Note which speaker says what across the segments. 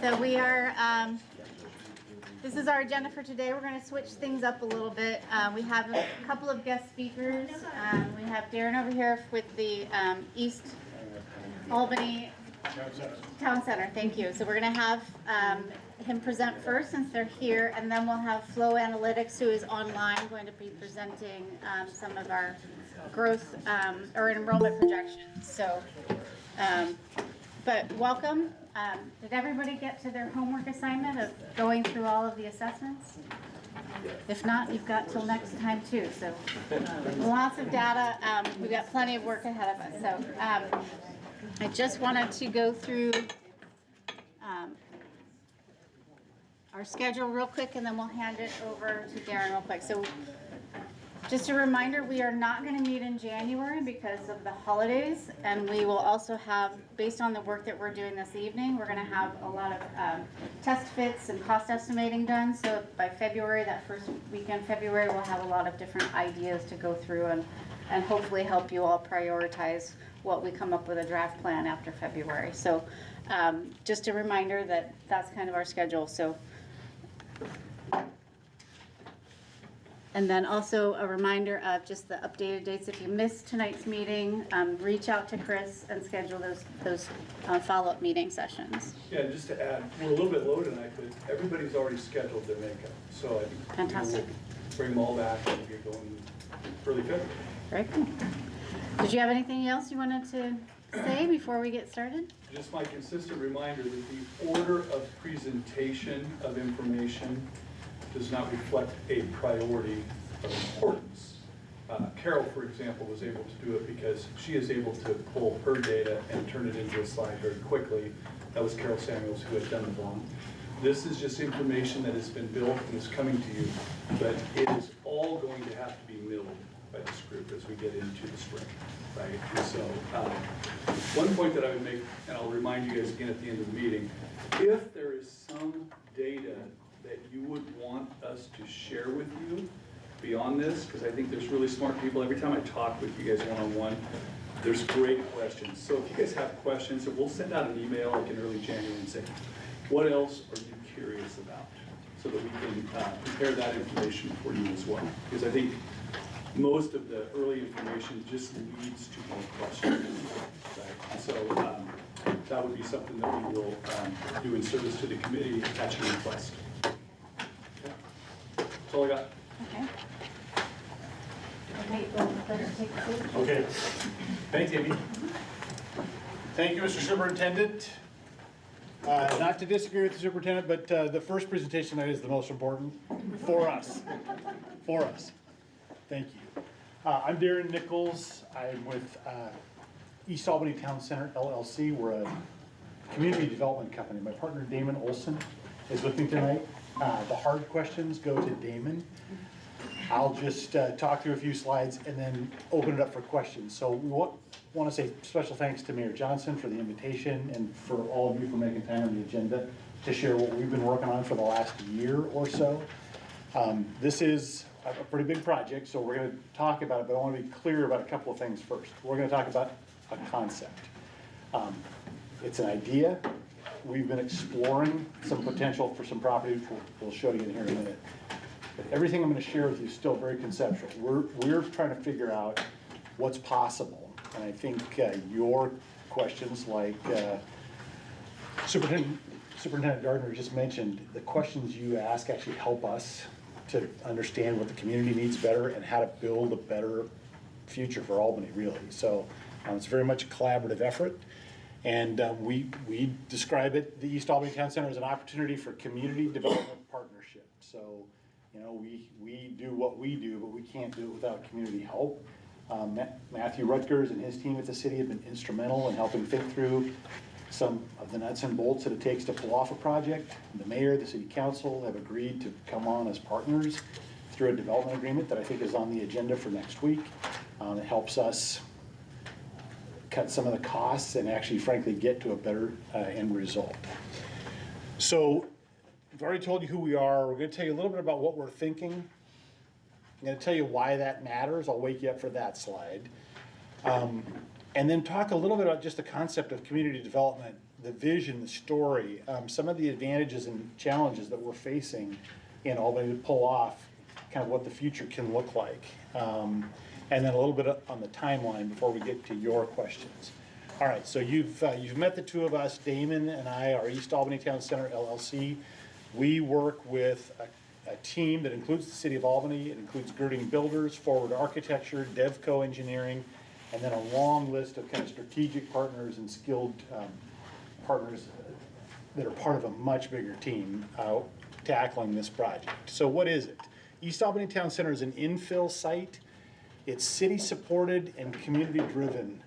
Speaker 1: So we are, this is our agenda for today. We're going to switch things up a little bit. We have a couple of guest speakers. We have Darren over here with the East Albany Town Center. Thank you. So we're going to have him present first since they're here, and then we'll have Flow Analytics, who is online, going to be presenting some of our growth or enrollment projections. So, but welcome. Did everybody get to their homework assignment of going through all of the assessments? If not, you've got till next time too. So lots of data. We've got plenty of work ahead of us. So I just wanted to go through our schedule real quick, and then we'll hand it over to Darren real quick. So just a reminder, we are not going to meet in January because of the holidays, and we will also have, based on the work that we're doing this evening, we're going to have a lot of test fits and cost estimating done. So by February, that first weekend February, we'll have a lot of different ideas to go through and hopefully help you all prioritize what we come up with a draft plan after February. So just a reminder that that's kind of our schedule. So. And then also a reminder of just the updated dates. If you missed tonight's meeting, reach out to Chris and schedule those follow-up meeting sessions.
Speaker 2: Yeah, just to add, we're a little bit low tonight, but everybody's already scheduled their makeup. So I
Speaker 1: Fantastic.
Speaker 2: We'll bring them all back and get going early February.
Speaker 1: Very cool. Did you have anything else you wanted to say before we get started?
Speaker 2: Just my consistent reminder that the order of presentation of information does not reflect a priority of importance. Carol, for example, was able to do it because she is able to pull her data and turn it into a slide very quickly. That was Carol Samuels who had done the bond. This is just information that has been built and is coming to you, but it is all going to have to be milled by this group as we get into the spring, right? And so one point that I would make, and I'll remind you guys again at the end of the meeting, if there is some data that you would want us to share with you beyond this, because I think there's really smart people. Every time I talk with you guys one-on-one, there's great questions. So if you guys have questions, we'll send out an email like in early January and say, what else are you curious about? So that we can prepare that information for you as well. Because I think most of the early information just leads to more questions. Right? And so that would be something that we will do in service to the committee at your request. That's all I got.
Speaker 1: Okay. Okay, well, let's take a seat.
Speaker 3: Okay. Thanks, Amy. Thank you, Mr. Superintendent. Not to disagree with the superintendent, but the first presentation tonight is the most important for us. For us. Thank you. I'm Darren Nichols. I'm with East Albany Town Center, LLC. We're a community development company. My partner, Damon Olson, is with me tonight. The hard questions go to Damon. I'll just talk through a few slides and then open it up for questions. So we want to say special thanks to Mayor Johnson for the invitation and for all of you for making time on the agenda to share what we've been working on for the last year or so. This is a pretty big project, so we're going to talk about it, but I want to be clear about a couple of things first. We're going to talk about a concept. It's an idea. We've been exploring some potential for some property, which we'll show you in here in a minute. But everything I'm going to share with you is still very conceptual. We're trying to figure out what's possible. And I think your questions, like Superintendent Gardner just mentioned, the questions you ask actually help us to understand what the community needs better and how to build a better future for Albany, really. So it's very much a collaborative effort. And we describe it, the East Albany Town Center, as an opportunity for community development partnership. So, you know, we do what we do, but we can't do it without community help. Matthew Rutgers and his team at the city have been instrumental in helping think through some of the nuts and bolts that it takes to pull off a project. The mayor, the city council have agreed to come on as partners through a development agreement that I think is on the agenda for next week. It helps us cut some of the costs and actually, frankly, get to a better end result. So I've already told you who we are. We're going to tell you a little bit about what we're thinking. I'm going to tell you why that matters. I'll wake you up for that slide. And then talk a little bit about just the concept of community development the vision, the story, some of the advantages and challenges that we're facing in Albany to pull off kind of what the future can look like. And then a little bit on the timeline before we get to your questions. All right, so you've met the two of us, Damon and I, are East Albany Town Center LLC. We work with a team that includes the City of Albany. It includes Girding Builders, Forward Architecture, Devco Engineering, and then a long list of kind of strategic partners and skilled partners that are part of a much bigger team tackling this project. So what is it? East Albany Town Center is an infill site. It's city-supported and community-driven.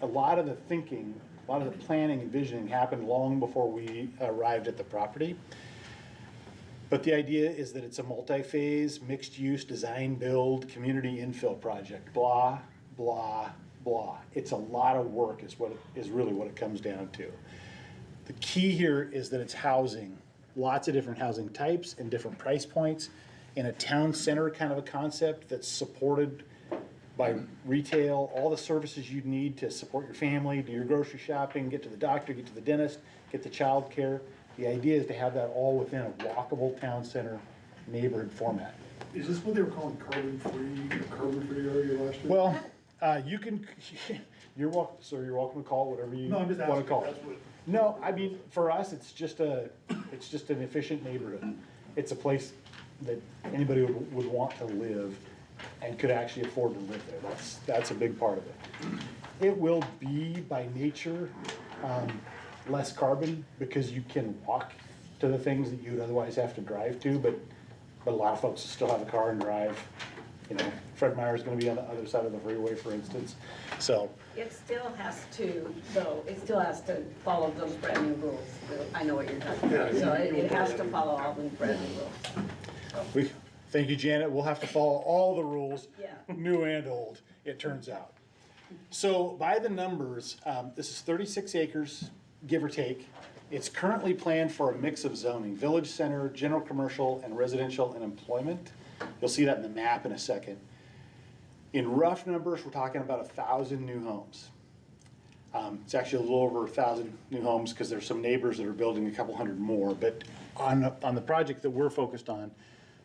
Speaker 3: A lot of the thinking, a lot of the planning and visioning happened long before we arrived at the property. But the idea is that it's a multi-phase, mixed-use, design-build, community infill project. Blah, blah, blah. It's a lot of work is really what it comes down to. The key here is that it's housing, lots of different housing types and different price points in a town center kind of a concept that's supported by retail, all the services you need to support your family, do your grocery shopping, get to the doctor, get to the dentist, get to child care. The idea is to have that all within a walkable town center neighborhood format.
Speaker 4: Is this what they were calling carbon-free area last year?
Speaker 3: Well, you can, you're welcome to call it whatever you
Speaker 4: No, I'm just
Speaker 3: want to
Speaker 4: asking,
Speaker 3: call
Speaker 4: that's
Speaker 3: it.
Speaker 4: what,
Speaker 3: No, I mean, for us, it's just an efficient neighborhood. It's a place that anybody would want to live and could actually afford to live there. That's a big part of it. It will be by nature less carbon because you can walk to the things that you'd otherwise have to drive to, but a lot of folks still have a car and drive. You know, Fred Meyer's gonna be on the other side of the freeway, for instance, so.
Speaker 5: It still has to, though, it still has to follow those brand new rules. I know what you're talking about. So it has to follow all the brand new rules.
Speaker 3: Thank you, Janet. We'll have to follow all the rules,
Speaker 5: Yeah.
Speaker 3: new and old, it turns out. So by the numbers, this is 36 acres, give or take. It's currently planned for a mix of zoning, village center, general commercial, and residential and employment. You'll see that in the map in a second. In rough numbers, we're talking about 1,000 new homes. It's actually a little over 1,000 new homes because there's some neighbors that are building a couple hundred more, but on the project that we're focused on,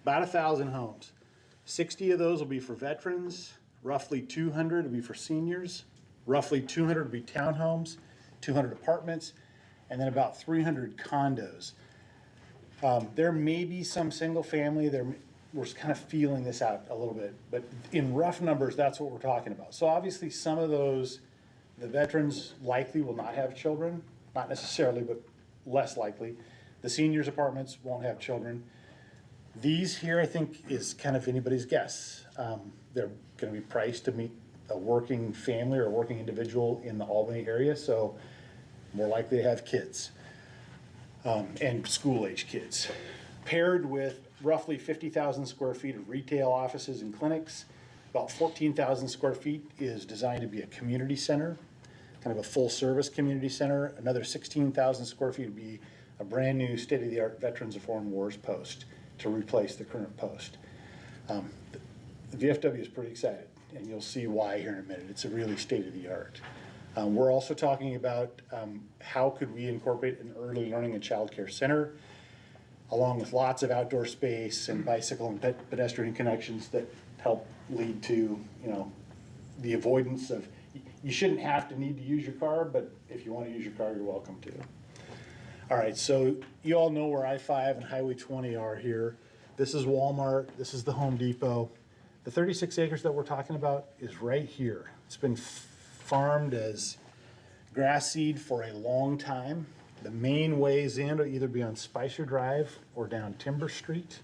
Speaker 3: about 1,000 homes. 60 of those will be for veterans, roughly 200 will be for seniors, roughly 200 will be townhomes, 200 apartments, and then about 300 condos. There may be some single family, we're kind of feeling this out a little bit, but in rough numbers, that's what we're talking about. So obviously some of those, the veterans likely will not have children, not necessarily, but less likely. The seniors apartments won't have children. These here, I think, is kind of anybody's guess. They're gonna be priced to meet a working family or a working individual in the Albany area, so more likely to have kids, and school-age kids. Paired with roughly 50,000 square feet of retail offices and clinics, about 14,000 square feet is designed to be a community center, kind of a full-service community center. Another 16,000 square feet would be a brand-new state-of-the-art Veterans of Foreign Wars post to replace the current post. The VFW is pretty excited, and you'll see why here in a minute. It's a really state-of-the-art. We're also talking about how could we incorporate an early learning and childcare center, along with lots of outdoor space and bicycle and pedestrian connections that help lead to, you know, the avoidance of, you shouldn't have to need to use your car, but if you want to use your car, you're welcome to. All right, so you all know where I-5 and Highway 20 are here. This is Walmart, this is the Home Depot. The 36 acres that we're talking about is right here. It's been farmed as grass seed for a long time. The main ways in will either be on Spicer Drive or down Timber Street.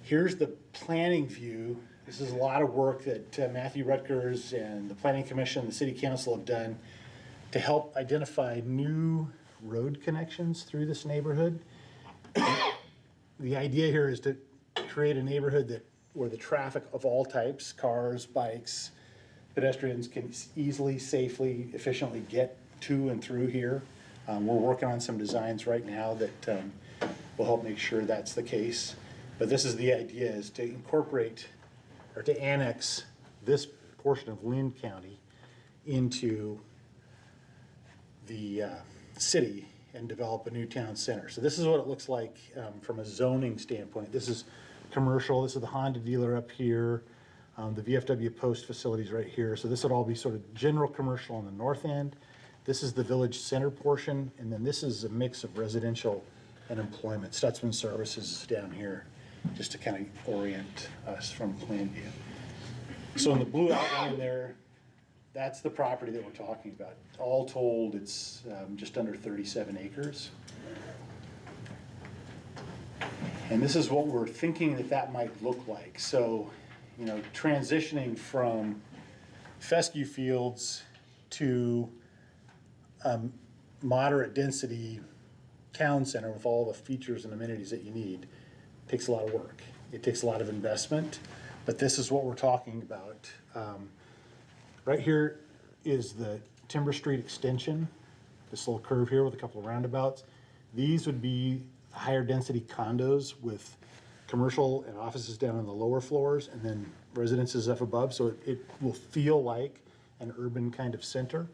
Speaker 3: Here's the planning view. This is a lot of work that Matthew Rutgers and the Planning Commission, the City Council have done to help identify new road connections through this neighborhood. The idea here is to create a neighborhood where the traffic of all types, cars, bikes, pedestrians can easily, safely, efficiently get to and through here. We're working on some designs right now that will help make sure that's the case. But this is the idea, is to incorporate or to annex this portion of Lynn County into the city and develop a new town center. So this is what it looks like from a zoning standpoint. This is commercial. This is the Honda dealer up here. The VFW post facilities right here. So this would all be sort of general commercial on the north end. This is the village center portion, and then this is a mix of residential and employment. Stutzman Services is down here, just to kind of orient us from plan view. So in the blue outline there, that's the property that we're talking about. All told, it's just under 37 acres. And this is what we're thinking that might look like. So, you know, transitioning from fescue fields to moderate density town center with all the features and amenities that you need takes a lot of work. It takes a lot of investment, but this is what we're talking about. Right here is the Timber Street extension, this little curve here with a couple of roundabouts. These would be higher density condos with commercial and offices down on the lower floors and then residences up above, so it will feel like an urban kind of center.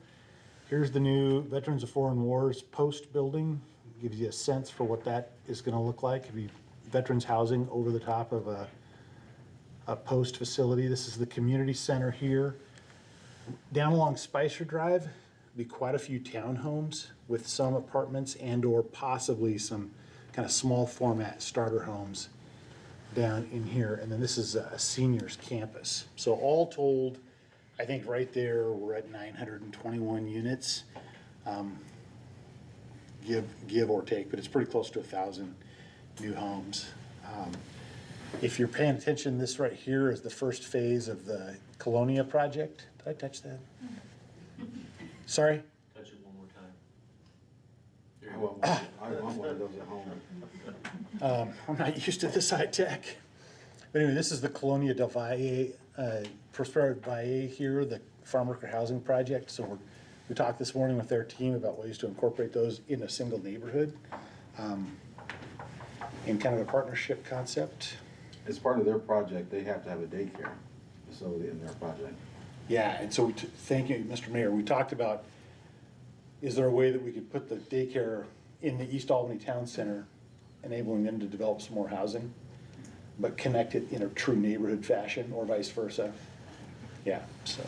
Speaker 3: Here's the new Veterans of Foreign Wars post building. Gives you a sense for what that is gonna look like. It'd be veterans housing over the top of a post facility. This is the community center here. Down along Spicer Drive, be quite a few townhomes with some apartments and or possibly some kind of small format starter homes down in here. And then this is a seniors campus. So all told, I think right there, we're at 921 units, give or take, but it's pretty close to 1,000 new homes. If you're paying attention, this right here is the first phase of the Colonia project. Did I touch that? Sorry?
Speaker 6: Touch it one more time.
Speaker 4: I want one of those at home.
Speaker 3: I'm not used to this high tech. But anyway, this is the Colonia del Valle, Prospero Valle here, the farm worker housing project. So we talked this morning with their team about ways to incorporate those in a single neighborhood in kind of a partnership concept.
Speaker 7: As part of their project, they have to have a daycare facility in their project.
Speaker 3: Yeah, and so thank you, Mr. Mayor. We talked about, is there a way that we could put the daycare in the East Albany Town Center, enabling them to develop some more housing, but connect it in a true neighborhood fashion or vice versa? Yeah, so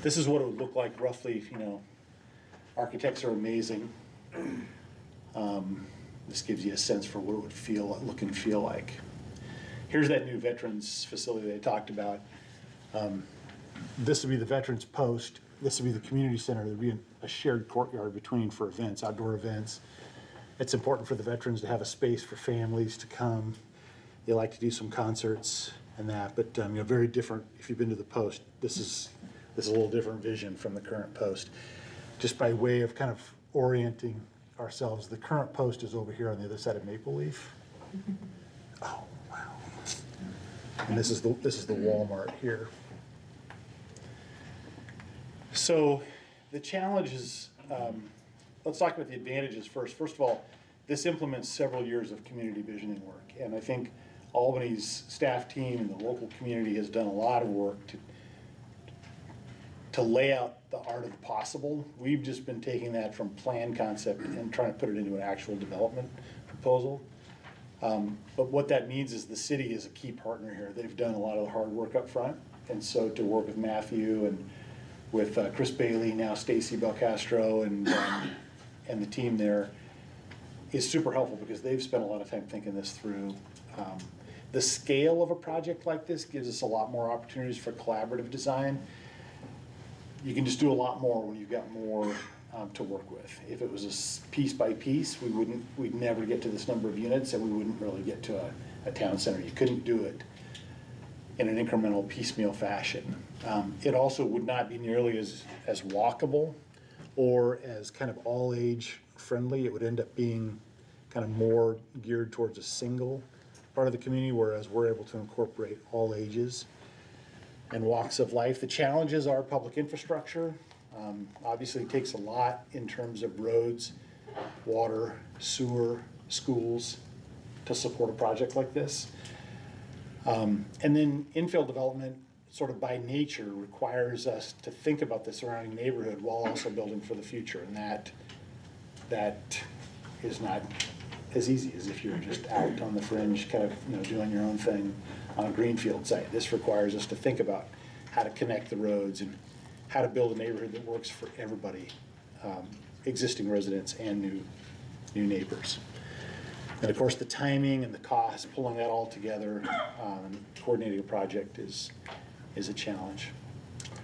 Speaker 3: this is what it would look like roughly. You know, architects are amazing. This gives you a sense for what it would look and feel like. Here's that new veterans facility they talked about. This would be the veterans post. This would be the community center. There'd be a shared courtyard between for events, outdoor events. It's important for the veterans to have a space for families to come. They like to do some concerts and that, but you know, very different. If you've been to the post, this is a little different vision from the current post. Just by way of kind of orienting ourselves, the current post is over here on the other side of Maple Leaf. Oh wow! And this is the Walmart here. So the challenge is, let's talk about the advantages first. First of all, this implements several years of community visioning work, and I think Albany's staff team and the local community has done a lot of work to lay out the art of the possible. We've just been taking that from plan concept and trying to put it into an actual development proposal. But what that means is the city is a key partner here. They've done a lot of the hard work up front, and so to work with Matthew and with Chris Bailey, now Stacy Belcastro, and the team there is super helpful because they've spent a lot of time thinking this through. The scale of a project like this gives us a lot more opportunities for collaborative design. You can just do a lot more when you've got more to work with. If it was a piece by piece, we'd never get to this number of units, and we wouldn't really get to a town center. You couldn't do it in an incremental piecemeal fashion. It also would not be nearly as walkable or as kind of all age friendly. It would end up being kind of more geared towards a single part of the community, whereas we're able to incorporate all ages and walks of life. The challenges are public infrastructure. Obviously it takes a lot in terms of roads, water, sewer, schools to support a project like this. And then infill development, sort of by nature requires us to think about the surrounding neighborhood while also building for the future. And that is not as easy as if you're just out on the fringe, kind of, you know, doing your own thing on a greenfield site. This requires us to think about how to connect the roads and how to build a neighborhood that works for everybody, existing residents and new neighbors. And of course, the timing and the cost, pulling that all together, and coordinating a project is a challenge.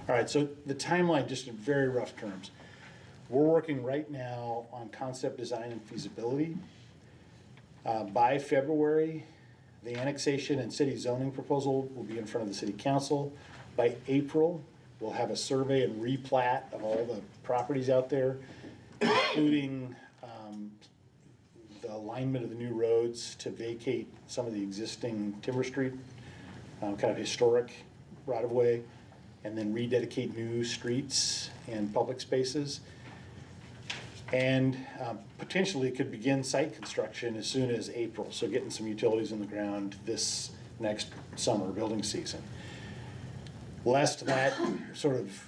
Speaker 3: All right, so the timeline, just in very rough terms. We're working right now on concept design and feasibility. By February, the annexation and city zoning proposal will be in front of the city council. By April, we'll have a survey and replat of all the properties out there, including the alignment of the new roads to vacate some of the existing Timber Street, kind of historic right-of-way, and then rededicate new streets and public spaces. And potentially could begin site construction as soon as April, so getting some utilities in the ground this next summer building season. Lest that sort of,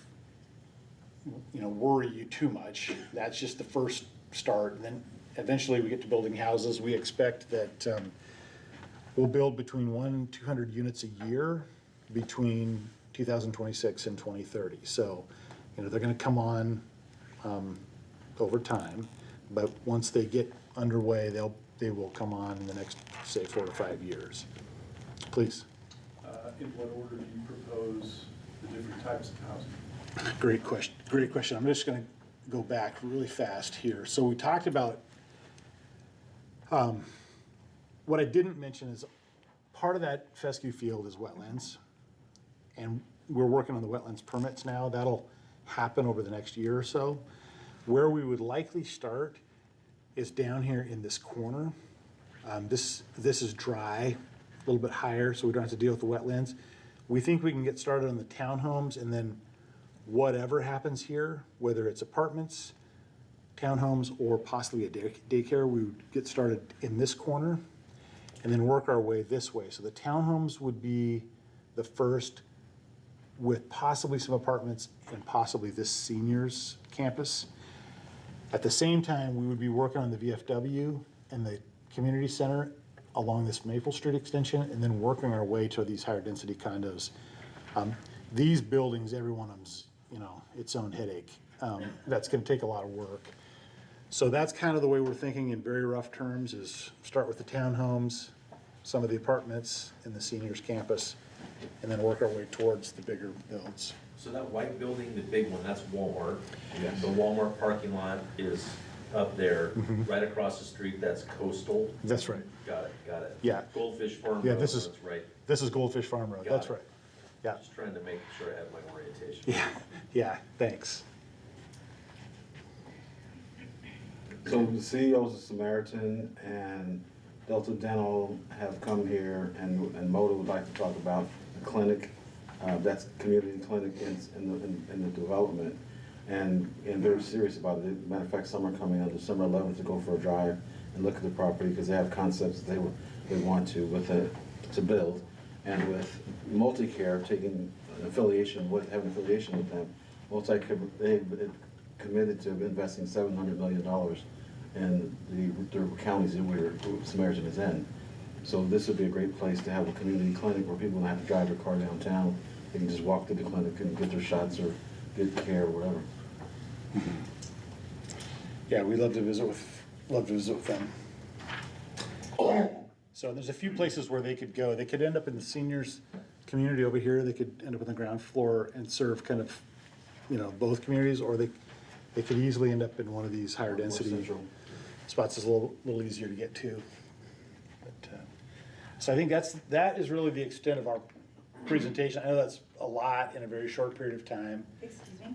Speaker 3: you know, worry you too much, that's just the first start. And then eventually we get to building houses. We expect that we'll build between 100 and 200 units a year between 2026 and 2030. So, you know, they're gonna come on over time, but once they get underway, they will come on in the next, say, 4 to 5 years. Please.
Speaker 2: In what order do you propose the different types of housing?
Speaker 3: Great question. Great question. I'm just going to go back really fast here. So we talked about, what I didn't mention is part of that fescue field is wetlands. And we're working on the wetlands permits now. That'll happen over the next year or so. Where we would likely start is down here in this corner. This is dry, a little bit higher, so we don't have to deal with the wetlands. We think we can get started on the townhomes, and then whatever happens here, whether it's apartments, townhomes, or possibly a daycare, we would get started in this corner and then work our way this way. So the townhomes would be the first, with possibly some apartments and possibly this seniors campus. At the same time, we would be working on the VFW and the community center along this Maple Street extension, and then working our way to these higher density condos. These buildings, every one of them's, you know, its own headache. That's gonna take a lot of work. So that's kind of the way we're thinking in very rough terms, is start with the townhomes, some of the apartments in the seniors campus, and then work our way towards the bigger builds.
Speaker 6: So that white building, the big one, that's Walmart.
Speaker 7: Yes.
Speaker 6: The Walmart parking lot is up there, right across the street, that's Coastal.
Speaker 3: That's right.
Speaker 6: Got it.
Speaker 3: Yeah.
Speaker 6: Goldfish Farm
Speaker 3: Yeah,
Speaker 6: Road,
Speaker 3: this is-
Speaker 6: that's right.
Speaker 3: This is Goldfish Farm Road,
Speaker 6: Got
Speaker 3: that's
Speaker 6: it.
Speaker 3: right. Yeah,
Speaker 6: Just trying to make sure I have my orientation.
Speaker 3: yeah, thanks.
Speaker 7: So the CEOs of Samaritan and Delta Dental have come here, and Moda would like to talk about the clinic, that's community clinic in the development. And they're serious about it. Matter of fact, some are coming on December 11th to go for a drive and look at the property, because they have concepts that they want to build. And with Multicare taking having affiliation with them, they've committed to investing $700 million in the counties where Samaritan is in. So this would be a great place to have a community clinic where people don't have to drive their car downtown. They can just walk to the clinic and get their shots or get care or whatever.
Speaker 3: Yeah, we'd love to visit with them. So there's a few places where they could go. They could end up in the seniors community over here. They could end up on the ground floor and serve kind of, you know, both communities, or they could easily end up in one of these higher density spots. Is a little easier to get to. But, so I think that is really the extent of our presentation. I know that's a lot in a very short period of time.
Speaker 8: Excuse me.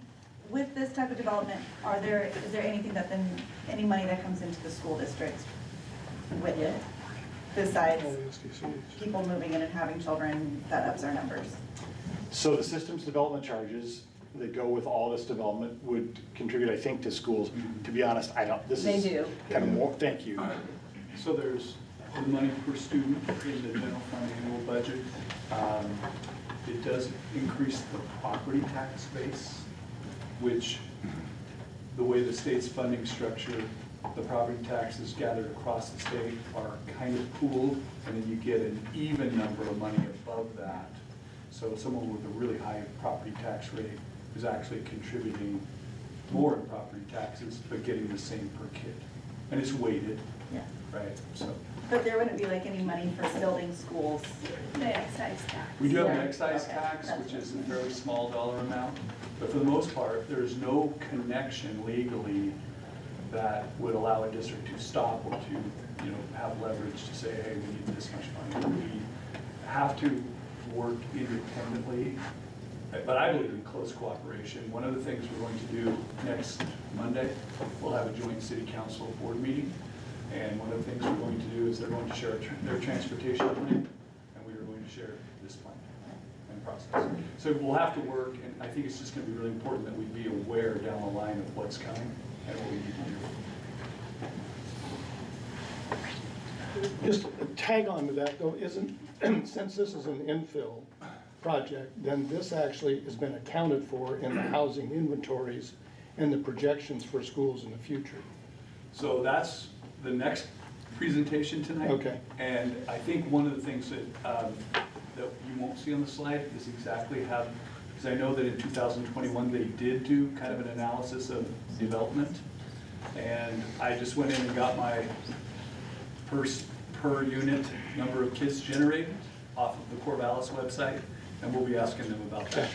Speaker 8: With this type of development, is there anything any money that comes into the school district with it? Besides people moving in and having children, that ups our numbers?
Speaker 3: So the systems development charges that go with all this development would contribute, I think, to schools. To be honest, I don't, this
Speaker 5: They
Speaker 3: is
Speaker 5: do.
Speaker 3: kind of more, thank you.
Speaker 2: So there's the money per student in the general fund annual budget. it does increase the property tax base, which the way the state's funding structure, the property taxes gathered across the state are kind of pooled, and then you get an even number of money above that. So someone with a really high property tax rate is actually contributing more in property taxes, but getting the same per kid. And it's weighted,
Speaker 8: Yeah.
Speaker 2: right? So
Speaker 8: But there wouldn't be like any money for building schools.
Speaker 1: The excise tax.
Speaker 2: we do have an
Speaker 8: Yeah.
Speaker 2: excise
Speaker 8: Okay.
Speaker 2: tax,
Speaker 8: That's
Speaker 2: which is a fairly small dollar amount, but for the most part, there's no connection legally that would allow a district to stop or to, have leverage to say, hey, we need this much money. We have to work independently, but I believe in close cooperation. One of the things we're going to do next Monday, we'll have a joint city council board meeting. And one of the things we're going to do is they're going to share their transportation plan, and we are going to share this plan and process. So we'll have to work, and I think it's just going to be really important that we be aware down the line of what's coming and what we need to do.
Speaker 9: Just a tag on to that though, isn't, since this is an infill project, then this actually has been accounted for in the housing inventories and the projections for schools in the future.
Speaker 2: So that's the next presentation tonight.
Speaker 9: Okay.
Speaker 2: And I think one of the things that you won't see on the slide is exactly how, because I know that in 2021, they did do kind of an analysis of development. And I just went in and got my per unit number of kids generated off of the Corvallis website, and we'll be asking them about that.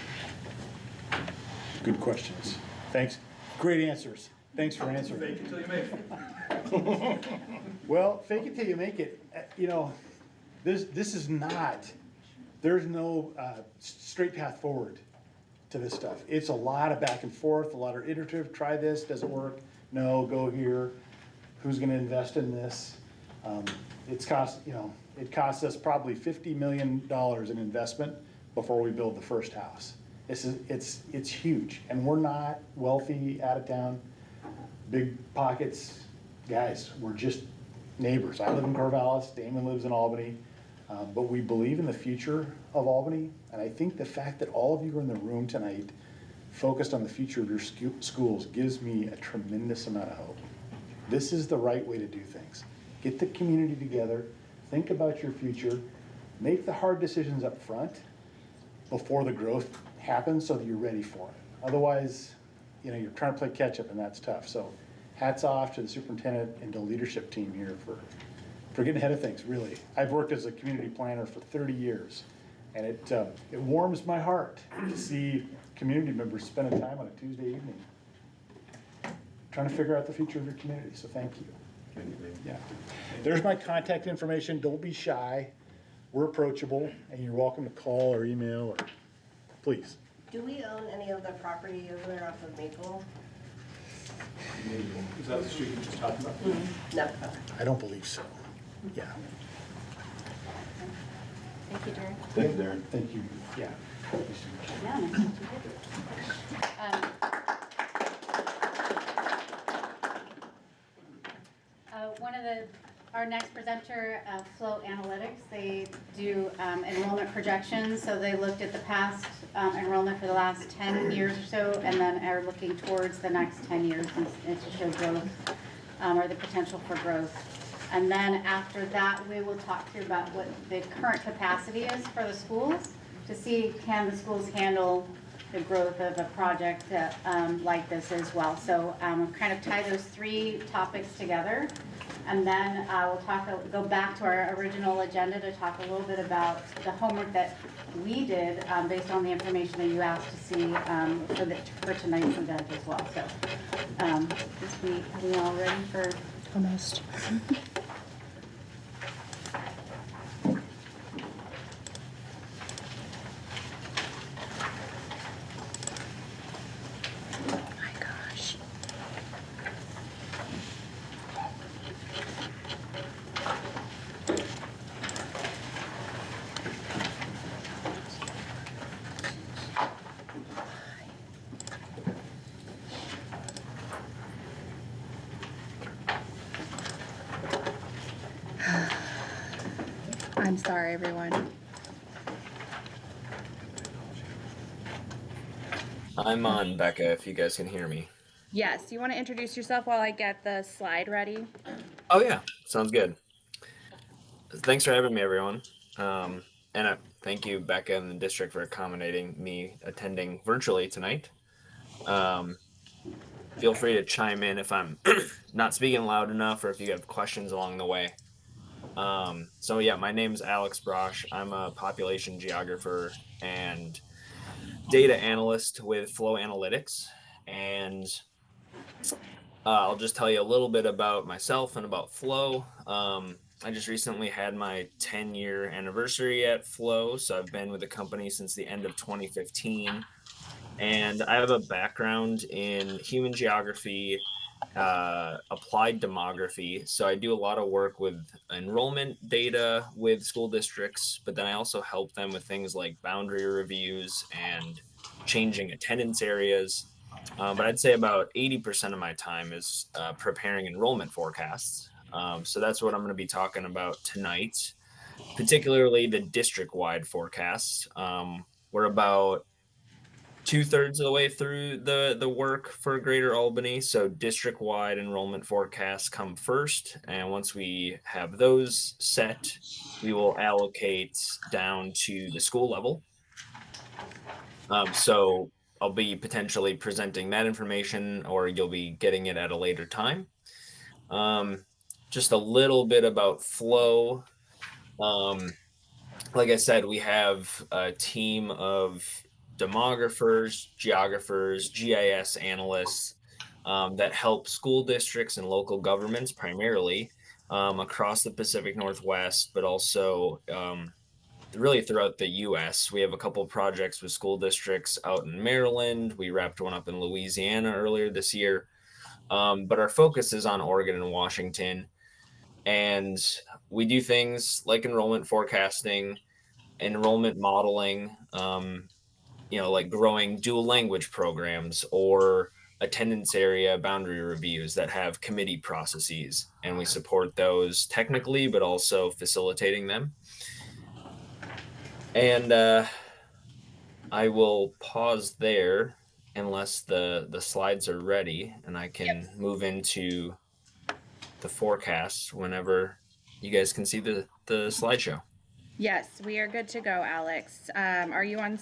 Speaker 3: Good questions. Thanks. Great answers. Thanks for answering.
Speaker 2: Fake it till you make it.
Speaker 3: Well, fake it till you make it. This is not, there's no straight path forward to this stuff. It's a lot of back and forth, a lot of iterative, try this, does it work? No, go here. Who's gonna invest in this? It costs us probably $50 million in investment before we build the first house. It's huge, and we're not wealthy, out of town, big pockets guys. We're just neighbors. I live in Corvallis, Damon lives in Albany, but we believe in the future of Albany, and I think the fact that all of you are in the room tonight focused on the future of your schools gives me a tremendous amount of hope. This is the right way to do things. Get the community together, think about your future, make the hard decisions up front before the growth happens so that you're ready for it. Otherwise, you're trying to play catch up, and that's tough. So hats off to the superintendent and the leadership team here for getting ahead of things, really. I've worked as a community planner for 30 years, and it warms my heart to see community members spending time on a Tuesday evening trying to figure out the future of your community, so thank you. Yeah. There's my contact information. Don't be shy. We're approachable, and you're welcome to call or email, or please.
Speaker 10: Do we own any of the property over there off of Maple?
Speaker 2: Is that the street you just talked about?
Speaker 10: No.
Speaker 3: I don't believe so. Yeah.
Speaker 1: Thank you, Jerry.
Speaker 7: Thank you, Darren.
Speaker 3: Thank you. Yeah.
Speaker 1: Yeah, nice to meet you. One of our next presenter, Flow Analytics, they do enrollment projections. So they looked at the past enrollment for the last 10 years or so, and then are looking towards the next 10 years and to show growth or the potential for growth. And then after that, we will talk through about what the current capacity is for the schools to see can the schools handle the growth of a project like this as well. So kind of tie those three topics together. And then we'll go back to our original agenda to talk a little bit about the homework that we did based on the information that you asked to see for tonight's event as well. So are we all ready for?
Speaker 10: Almost.
Speaker 11: I'm sorry, everyone. I'm on, Becca, if you guys can hear me.
Speaker 12: Yes, you want to introduce yourself while I get the slide ready?
Speaker 11: Oh, yeah, sounds good. Thanks for having me, everyone. And thank you, Becca and the district, for accommodating me attending virtually tonight. Um, Feel free to chime in if I'm not speaking loud enough or if you have questions along the way. So, yeah, my name's Alex Brosh. I'm a population geographer and data analyst with Flow Analytics. And I'll just tell you a little bit about myself and about Flow. I just recently had my 10-year anniversary at Flow, so I've been with the company since the end of 2015. And I have a background in human geography, applied demography. So I do a lot of work with enrollment data with school districts, but then I also help them with things like boundary reviews and changing attendance areas. But I'd say about 80% of my time is preparing enrollment forecasts. So that's what I'm going to be talking about tonight, particularly the district-wide forecasts. We're about 2/3 of the way through the work for Greater Albany. So district-wide enrollment forecasts come first, and once we have those set, we will allocate down to the school level. So I'll be potentially presenting that information, or you'll be getting it at a later time. Just a little bit about Flow. Like I said, we have a team of demographers, geographers, GIS analysts that help school districts and local governments primarily across the Pacific Northwest, but also really throughout the US. We have a couple of projects with school districts out in Maryland. We wrapped one up in Louisiana earlier this year. But our focus is on Oregon and Washington. And we do things like enrollment forecasting, enrollment modeling, like growing dual language programs or attendance area boundary reviews that have committee processes. And we support those technically, but also facilitating them. And I will pause there unless the slides are ready, and I can move into the forecast whenever you guys can see the slideshow.
Speaker 12: Yes, we are good to go, Alex. Are you on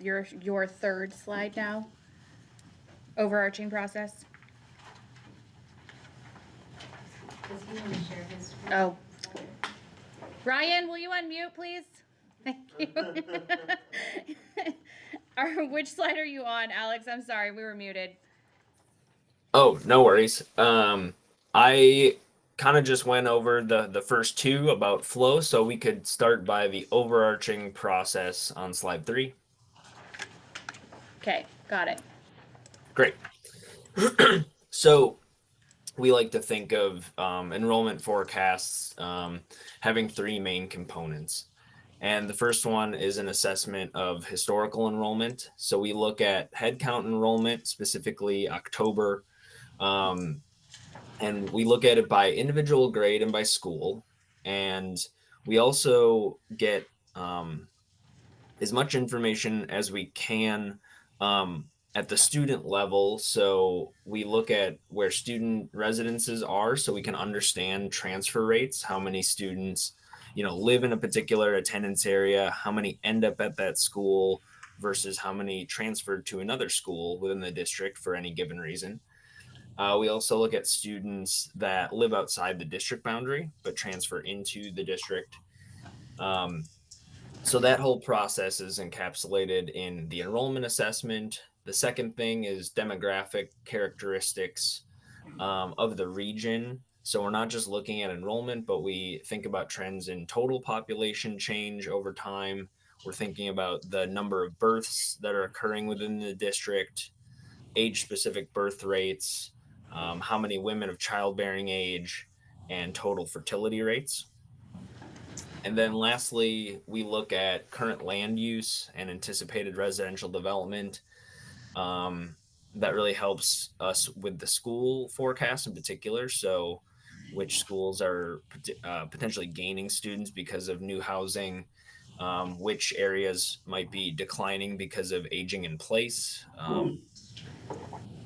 Speaker 12: your third slide now? Overarching process?
Speaker 1: Does he want to share his screen?
Speaker 12: Oh. Ryan, will you unmute, please? Thank you. Which slide are you on, Alex? I'm sorry, we were muted.
Speaker 11: Oh, no worries. I kind of just went over the first two about Flow, so we could start by the overarching process on slide 3.
Speaker 12: Okay, got it.
Speaker 11: Great. So we like to think of enrollment forecasts having 3 main components. And the first one is an assessment of historical enrollment. So we look at headcount enrollment, specifically October, and we look at it by individual grade and by school. And we also get as much information as we can at the student level. So we look at where student residences are so we can understand transfer rates, how many students live in a particular attendance area, how many end up at that school versus how many transferred to another school within the district for any given reason. We also look at students that live outside the district boundary but transfer into the district. So that whole process is encapsulated in the enrollment assessment. The second thing is demographic characteristics of the region. So we're not just looking at enrollment, but we think about trends in total population change over time. We're thinking about the number of births that are occurring within the district, age-specific birth rates, how many women of childbearing age, and total fertility rates. And then lastly, we look at current land use and anticipated residential development. That really helps us with the school forecast in particular. So which schools are potentially gaining students because of new housing, which areas might be declining because of aging in place.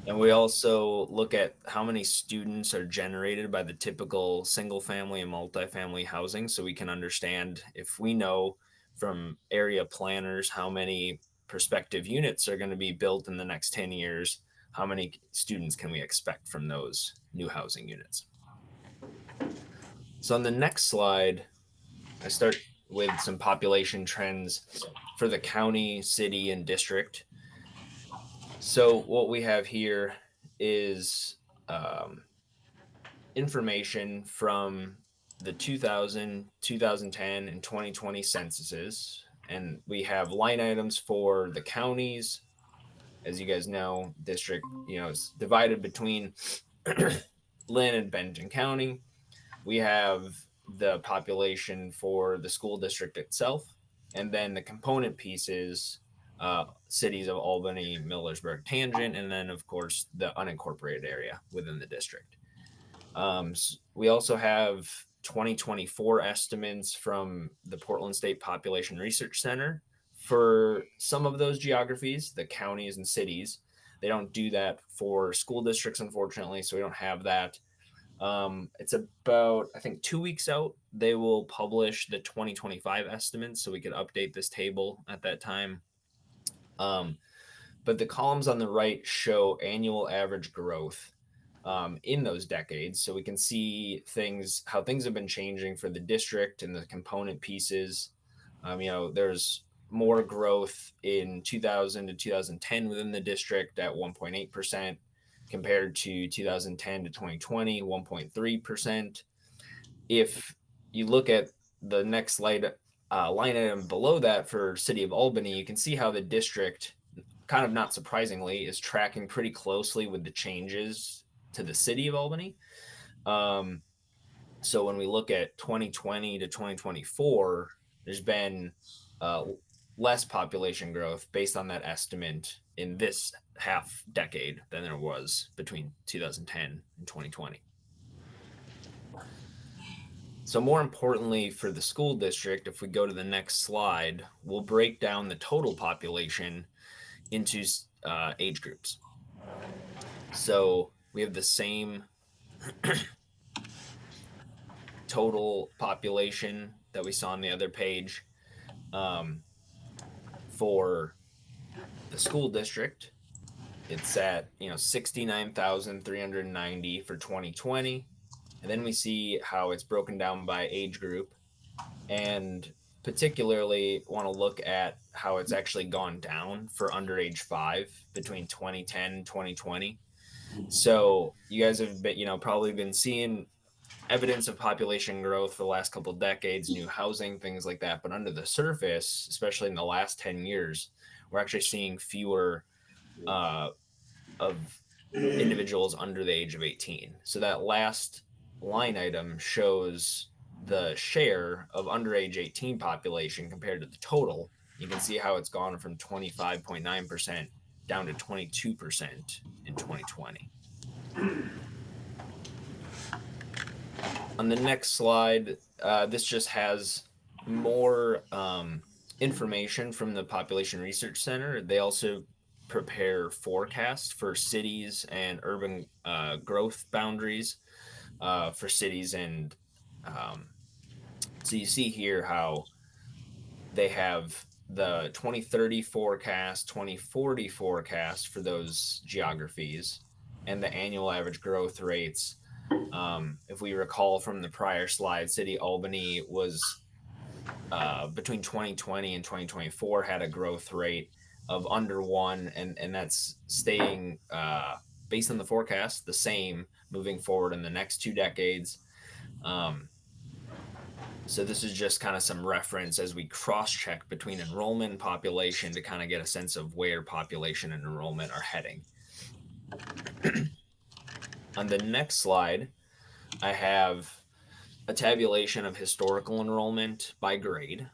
Speaker 11: And we also look at how many students are generated by the typical single family and multifamily housing, so we can understand, if we know from area planners how many prospective units are going to be built in the next 10 years, how many students can we expect from those new housing units. So on the next slide, I start with some population trends for the county, city, and district. So what we have here is information from the 2000, 2010, and 2020 censuses. And we have line items for the counties. As you guys know, district, is divided between Lynn and Benton County. We have the population for the school district itself, and then the component pieces, cities of Albany, Millersburg, Tangent, and then of course the unincorporated area within the district. We also have 2024 estimates from the Portland State Population Research Center for some of those geographies, the counties and cities. They don't do that for school districts, unfortunately, so we don't have that. It's about, I think, 2 weeks out. They will publish the 2025 estimates, so we could update this table at that time. But the columns on the right show annual average growth in those decades, so we can see how things have been changing for the district and the component pieces. There's more growth in 2000 to 2010 within the district at 1.8%, compared to 2010 to 2020, 1.3%. If you look at the next line item below that for City of Albany, you can see how the district, kind of not surprisingly, is tracking pretty closely with the changes to the City of Albany. So when we look at 2020 to 2024, there's been less population growth based on that estimate in this half decade than there was between 2010 and 2020. So more importantly for the school district, if we go to the next slide, we'll break down the total population into age groups. So we have the same total population that we saw on the other page for the school district. It's at 69,390 for 2020, and then we see how it's broken down by age group, and particularly want to look at how it's actually gone down for under age 5 between 2010 and 2020. So you guys have been, probably been seeing evidence of population growth for the last couple of decades, new housing, things like that. But under the surface, especially in the last 10 years, we're actually seeing fewer of individuals under the age of 18. So that last line item shows the share of underage 18 population compared to the total. You can see how it's gone from 25.9% down to 22% in 2020. On the next slide, this just has more information from the Population Research Center. They also prepare forecasts for cities and urban growth boundaries for cities. And so you see here how they have the 2030 forecast, 2040 forecast for those geographies, and the annual average growth rates. If we recall from the prior slide, City Albany was between 2020 and 2024 had a growth rate of under 1, and that's staying based on the forecast the same moving forward in the next 2 decades. So this is just kind of some reference as we cross-check between enrollment and population to kind of get a sense of where population and enrollment are heading. On the next slide, I have a tabulation of historical enrollment by grade,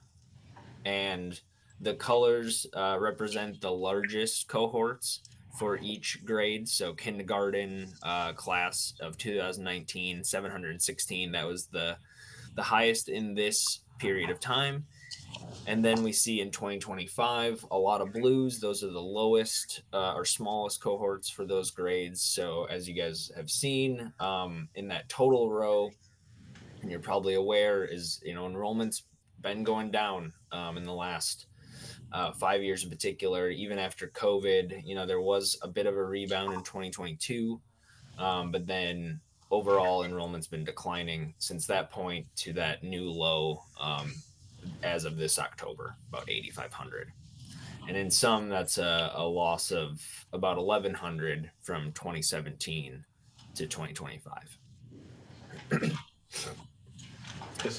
Speaker 11: and the colors represent the largest cohorts for each grade. So kindergarten class of 2019, 716, that was the highest in this period of time. And then we see in 2025 a lot of blues. Those are the lowest or smallest cohorts for those grades. So as you guys have seen in that total row, and you're probably aware, is enrollment's been going down in the last 5 years in particular. Even after COVID, there was a bit of a rebound in 2022, but then overall enrollment's been declining since that point to that new low as of this October, about 8,500. And in some, that's a loss of about 1,100 from 2017 to 2025.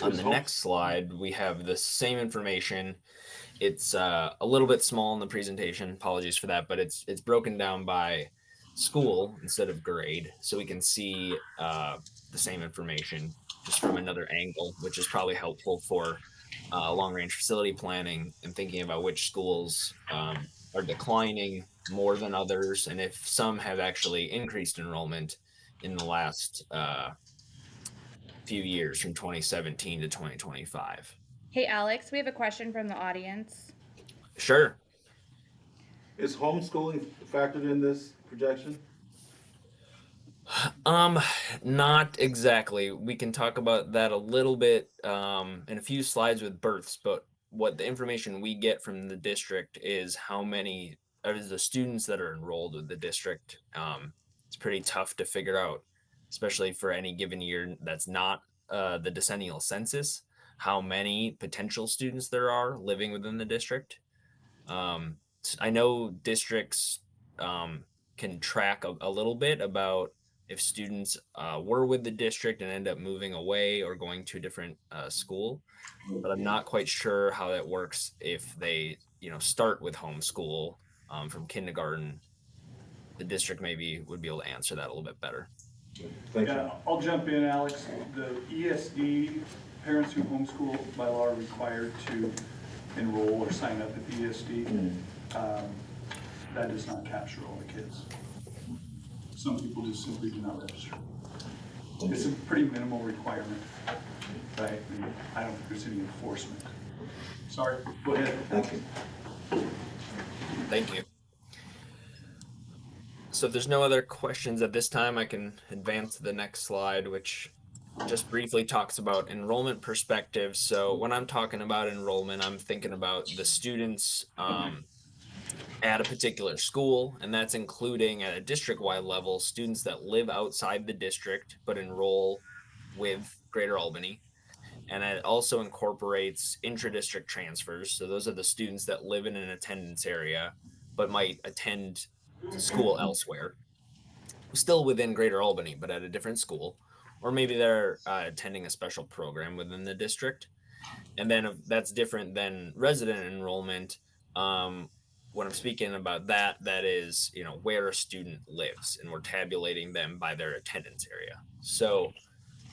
Speaker 11: On the next slide, we have the same information. It's a little bit small in the presentation. Apologies for that, but it's broken down by school instead of grade, so we can see the same information just from another angle, which is probably helpful for long-range facility planning and thinking about which schools are declining more than others, and if some have actually increased enrollment in the last few years from 2017 to 2025.
Speaker 12: Hey, Alex, we have a question from the audience.
Speaker 11: Sure.
Speaker 7: Is homeschooling factored in this projection?
Speaker 11: Not exactly. We can talk about that a little bit in a few slides with births, but what the information we get from the district is how many of the students that are enrolled with the district. It's pretty tough to figure out, especially for any given year that's not the decennial census, how many potential students there are living within the district. I know districts can track a little bit about if students were with the district and end up moving away or going to a different school, but I'm not quite sure how that works if they, start with homeschool from kindergarten. The district maybe would be able to answer that a little bit better.
Speaker 7: Thank you.
Speaker 2: I'll jump in, Alex. The ESD, parents who homeschool by law are required to enroll or sign up at the ESD. That does not capture all the kids. Some people just simply do not register. It's a pretty minimal requirement, right? And I don't think there's any enforcement. Sorry, go ahead.
Speaker 7: Thank you.
Speaker 11: Thank you. So if there's no other questions at this time, I can advance to the next slide, which just briefly talks about enrollment perspective. So when I'm talking about enrollment, I'm thinking about the students at a particular school, and that's including at a district-wide level, students that live outside the district but enroll with Greater Albany. And it also incorporates intra-district transfers. So those are the students that live in an attendance area but might attend school elsewhere, still within Greater Albany, but at a different school. Or maybe they're attending a special program within the district. And then that's different than resident enrollment. When I'm speaking about that is, where a student lives, and we're tabulating them by their attendance area. So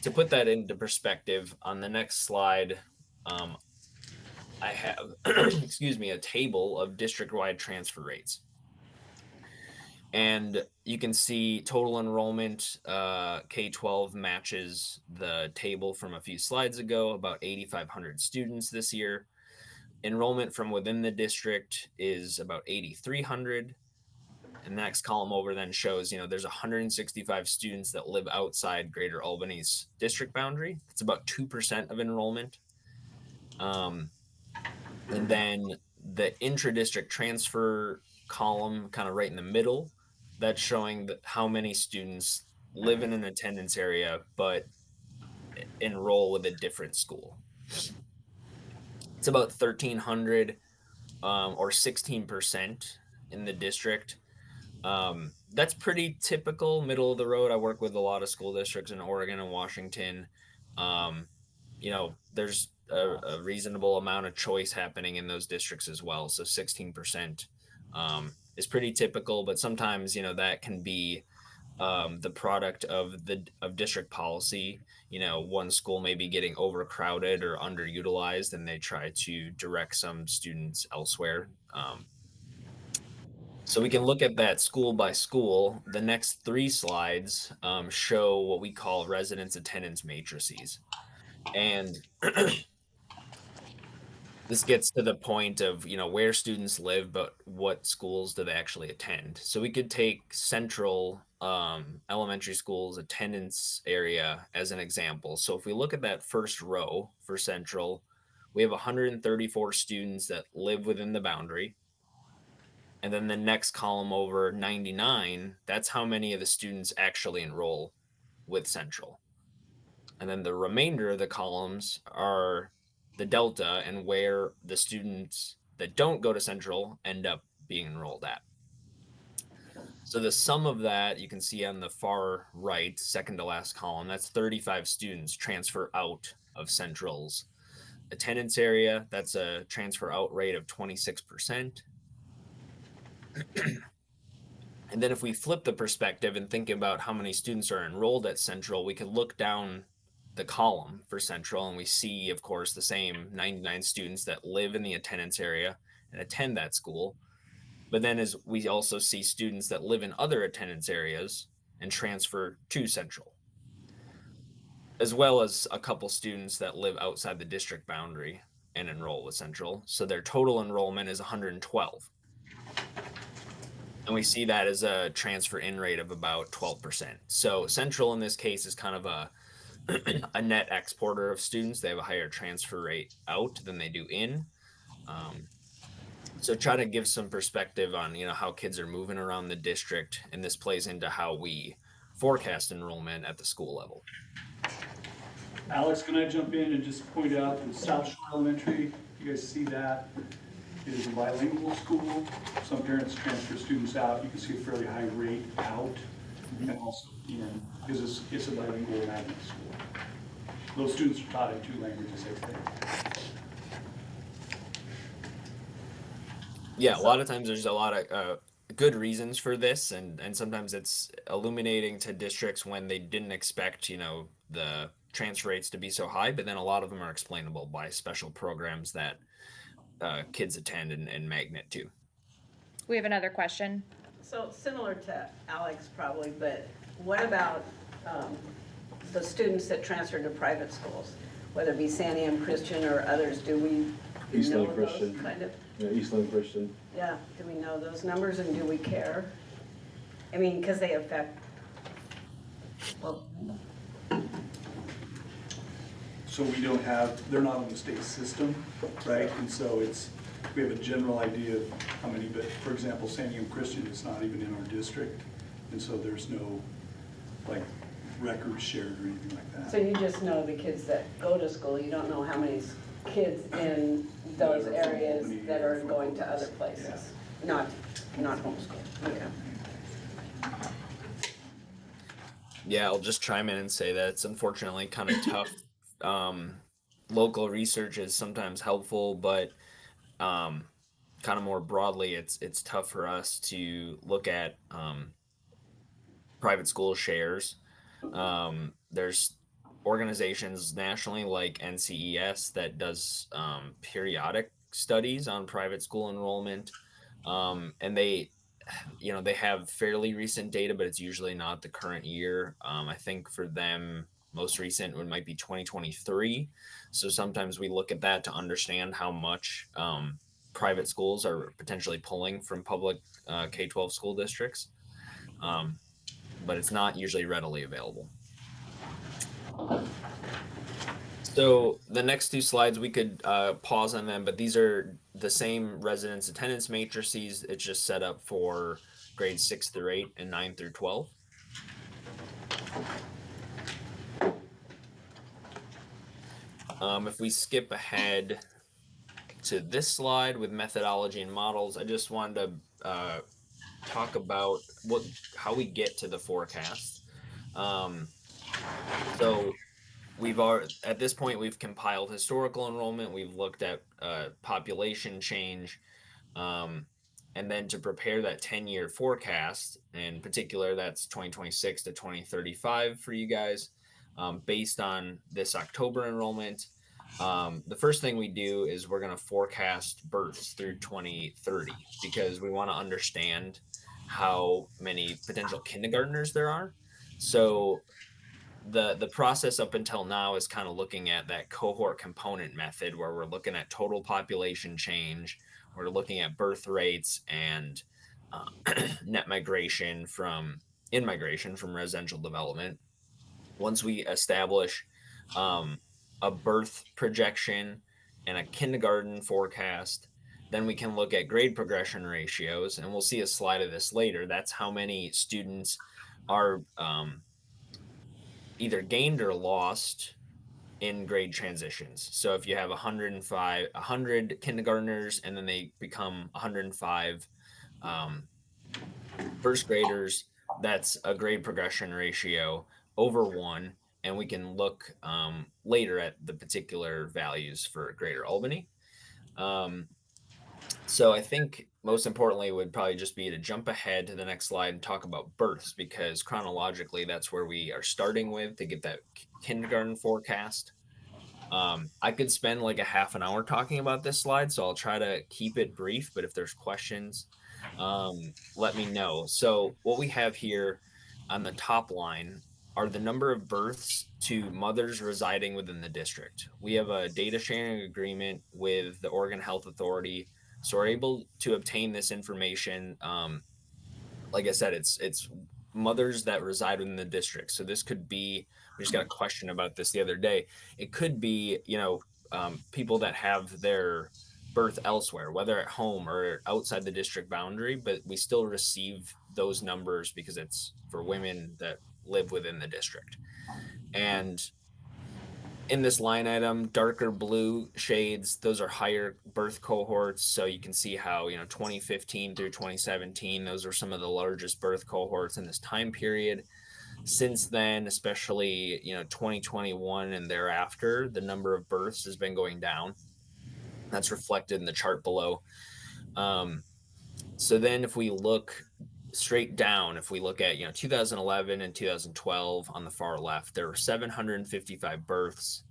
Speaker 11: to put that into perspective, on the next slide, I have, a table of district-wide transfer rates. And you can see total enrollment, K-12 matches the table from a few slides ago, about 8,500 students this year. Enrollment from within the district is about 8,300. And the next column over then shows, there's 165 students that live outside Greater Albany's district boundary. It's about 2% of enrollment. And then the intra-district transfer column, kind of right in the middle, that's showing how many students live in an attendance area but enroll with a different school. It's about 1,300 or 16% in the district. That's pretty typical, middle of the road. I work with a lot of school districts in Oregon and Washington. There's a reasonable amount of choice happening in those districts as well. So 16% is pretty typical, but sometimes, that can be the product of district policy. One school may be getting overcrowded or underutilized, and they try to direct some students elsewhere. So we can look at that school by school. The next 3 slides show what we call residence attendance matrices. And this gets to the point of, where students live, but what schools do they actually attend? So we could take Central Elementary School's attendance area as an example. So if we look at that first row for Central, we have 134 students that live within the boundary. And then the next column over 99, that's how many of the students actually enroll with Central. And then the remainder of the columns are the delta and where the students that don't go to Central end up being enrolled at. So the sum of that you can see on the far right, second to last column, that's 35 students transfer out of Central's attendance area. That's a transfer out rate of 26%. And then if we flip the perspective and think about how many students are enrolled at Central, we could look down the column for Central and we see, of course, the same 99 students that live in the attendance area and attend that school. But then as we also see students that live in other attendance areas and transfer to Central, as well as a couple students that live outside the district boundary and enroll with Central. So their total enrollment is 112. And we see that as a transfer in rate of about 12%. So Central in this case is kind of a net exporter of students. They have a higher transfer rate out than they do in. So try to give some perspective on, how kids are moving around the district, and this plays into how we forecast enrollment at the school level.
Speaker 2: Alex, can I jump in and just point out that South Shore Elementary, you guys see that? It is a bilingual school. Some parents transfer students out. You can see a fairly high rate out and also in, because it's a bilingual magnet school. Those students are taught in 2 languages, I think.
Speaker 11: Yeah, a lot of times there's a lot of good reasons for this, and sometimes it's illuminating to districts when they didn't expect, the transfer rates to be so high, but then a lot of them are explainable by special programs that kids attend and magnet too.
Speaker 12: We have another question.
Speaker 5: So similar to Alex probably, but what about the students that transfer to private schools, whether it be Santiam Christian or others? Do we
Speaker 7: Eastland
Speaker 5: know
Speaker 7: Christian.
Speaker 5: those kind of?
Speaker 7: Yeah, Eastland Christian.
Speaker 5: Yeah, do we know those numbers and do we care? I mean, because they affect, well,
Speaker 2: So we don't have, they're not on the state system, right? And so we have a general idea of how many, but for example, Santiam Christian is not even in our district. And so there's no records shared or anything like that.
Speaker 5: so you just know the kids that go to school, you don't know how many kids in those areas that are going to other places, not homeschool. Okay.
Speaker 11: Yeah, I'll just chime in and say that it's unfortunately kind of tough. Local research is sometimes helpful, but kind of more broadly, it's tough for us to look at private school shares. There's organizations nationally like NCES that does periodic studies on private school enrollment, and they have fairly recent data, but it's usually not the current year. I think for them, most recent one might be 2023. So sometimes we look at that to understand how much private schools are potentially pulling from public K-12 school districts. But it's not usually readily available. So the next 2 slides, we could pause on them, but these are the same residence attendance matrices. It's just set up for grades 6 through 8 and 9 through 12. If we skip ahead to this slide with methodology and models, I just wanted to talk about how we get to the forecast. So at this point, we've compiled historical enrollment. We've looked at population change, and then to prepare that 10-year forecast, in particular, that's 2026 to 2035 for you guys, based on this October enrollment. The first thing we do is we're going to forecast births through 2030 because we want to understand how many potential kindergartners there are. So the process up until now is kind of looking at that cohort component method where we're looking at total population change, we're looking at birth rates and net migration from in migration from residential development. Once we establish um, a birth projection and a kindergarten forecast, then we can look at grade progression ratios, and we'll see a slide of this later. That's how many students are either gained or lost in grade transitions. So if you have 100 kindergartners, and then they become 105 um, first graders, that's a grade progression ratio over 1, and we can look later at the particular values for Greater Albany. So I think most importantly would probably just be to jump ahead to the next slide and talk about births, because chronologically that's where we are starting with to get that kindergarten forecast. I could spend like a half an hour talking about this slide, so I'll try to keep it brief, but if there's questions, let me know. So what we have here on the top line are the number of births to mothers residing within the district. We have a data sharing agreement with the Oregon Health Authority, so we're able to obtain this information. Like I said, it's mothers that reside within the district. So this could be, we just got a question about this the other day. It could be, people that have their birth elsewhere, whether at home or outside the district boundary, but we still receive those numbers because it's for women that live within the district. And in this line item, darker blue shades, those are higher birth cohorts. So you can see how, 2015 through 2017, those are some of the largest birth cohorts in this time period. Since then, especially, 2021 and thereafter, the number of births has been going down. That's reflected in the chart below. So then if we look straight down, if we look at 2011 and 2012 on the far left, there were 755 births.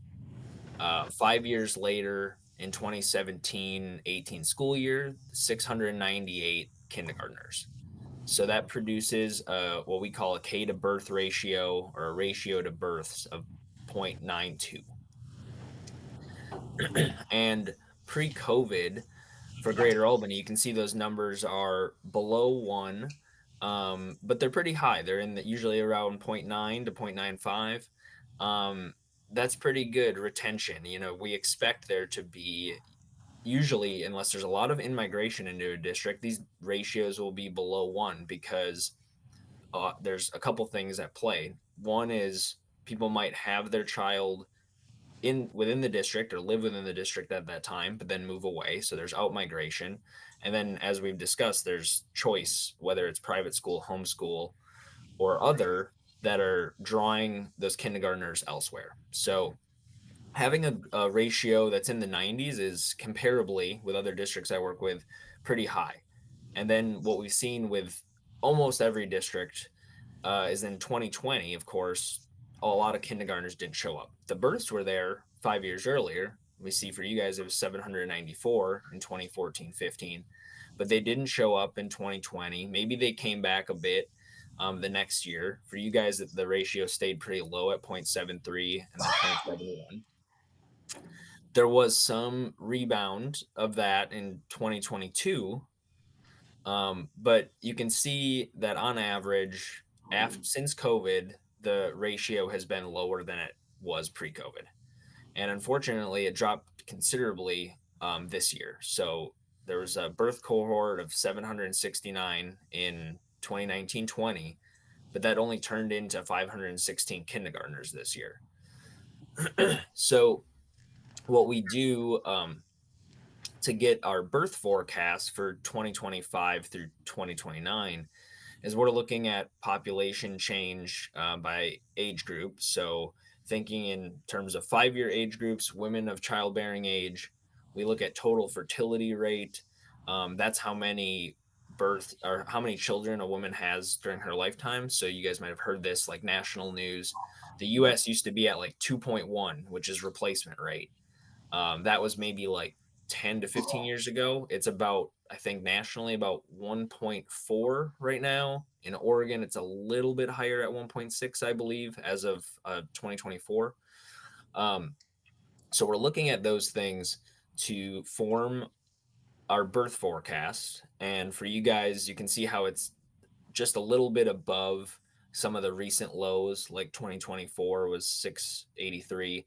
Speaker 11: 5 years later, in 2017-18 school year, 698 kindergartners. So that produces what we call a K to birth ratio, or a ratio to births of 0.92. And pre-COVID, for Greater Albany, you can see those numbers are below 1, but they're pretty high. They're usually around 0.9 to 0.95. That's pretty good retention. We expect there to be, usually, unless there's a lot of in-migration into a district, these ratios will be below 1 because there's a couple things at play. One is people might have their child within the district or live within the district at that time, but then move away. So there's out migration. And then, as we've discussed, there's choice, whether it's private school, homeschool, or other, that are drawing those kindergartners elsewhere. So having a ratio that's in the 90s is, comparably with other districts I work with, pretty high. And then what we've seen with almost every district is in 2020, of course, a lot of kindergartners didn't show up. The births were there 5 years earlier. We see for you guys it was 794 in 2014-15, but they didn't show up in 2020. Maybe they came back a bit the next year. For you guys, the ratio stayed pretty low at 0.73 and then 0.71. There was some rebound of that in 2022, but you can see that on average, since COVID, the ratio has been lower than it was pre-COVID. And unfortunately, it dropped considerably this year. So there was a birth cohort of 769 in 2019-20, but that only turned into 516 kindergartners this year. So what we do to get our birth forecast for 2025 through 2029 is we're looking at population change by age group. So thinking in terms of 5-year age groups, women of childbearing age, we look at total fertility rate. That's how many how many children a woman has during her lifetime. So you guys might have heard this, like national news. The US used to be at like 2.1, which is replacement rate. That was maybe like 10 to 15 years ago. It's about I think nationally about 1.4 right now. In Oregon, it's a little bit higher at 1.6, I believe, as of 2024. So we're looking at those things to form our birth forecast. And for you guys, you can see how it's just a little bit above some of the recent lows, like 2024 was 683.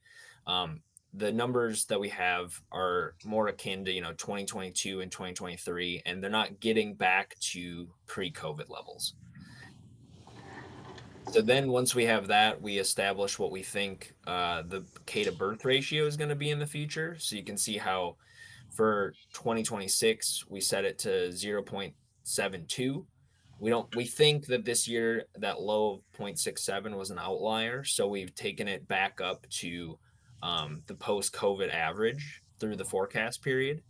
Speaker 11: The numbers that we have are more akin to 2022 and 2023, and they're not getting back to pre-COVID levels. So then once we have that, we establish what we think the K to birth ratio is going to be in the future. So you can see how for 2026 we set it to 0.72. We think that this year that low of 0.67 was an outlier, so we've taken it back up to the post-COVID average through the forecast period.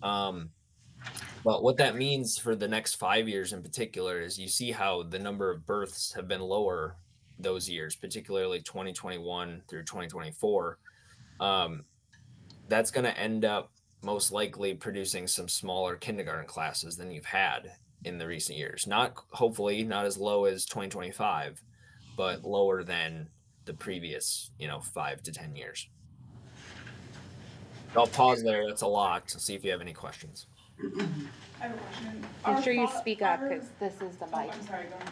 Speaker 11: But what that means for the next 5 years in particular is you see how the number of births have been lower those years, particularly 2021 through 2024. That's going to end up most likely producing some smaller kindergarten classes than you've had in the recent years. Hopefully not as low as 2025, but lower than the previous, 5 to 10 years. I'll pause there. That's a lot. See if you have any questions.
Speaker 13: I have a question.
Speaker 12: Make sure you speak up because this is the mic.
Speaker 13: I'm sorry, go ahead.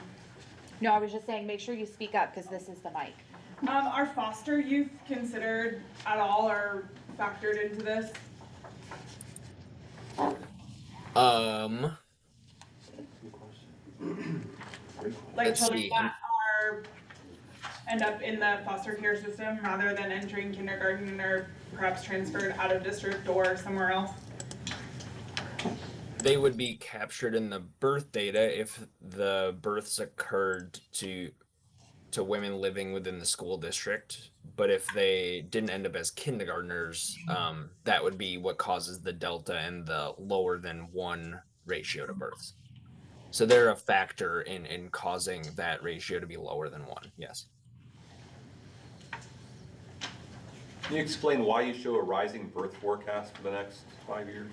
Speaker 12: No, I was just saying, make sure you speak up because this is the mic.
Speaker 13: Are foster youth considered at all or factored into this? Like
Speaker 11: Let's
Speaker 13: children
Speaker 11: see.
Speaker 13: that end up in the foster care system rather than entering kindergarten or perhaps transferred out of district or somewhere else?
Speaker 11: They would be captured in the birth data if the births occurred to women living within the school district. But if they didn't end up as kindergartners, that would be what causes the delta and the lower than 1 ratio to births. So they're a factor in causing that ratio to be lower than 1, yes.
Speaker 14: Can you explain why you show a rising birth forecast for the next 5 years?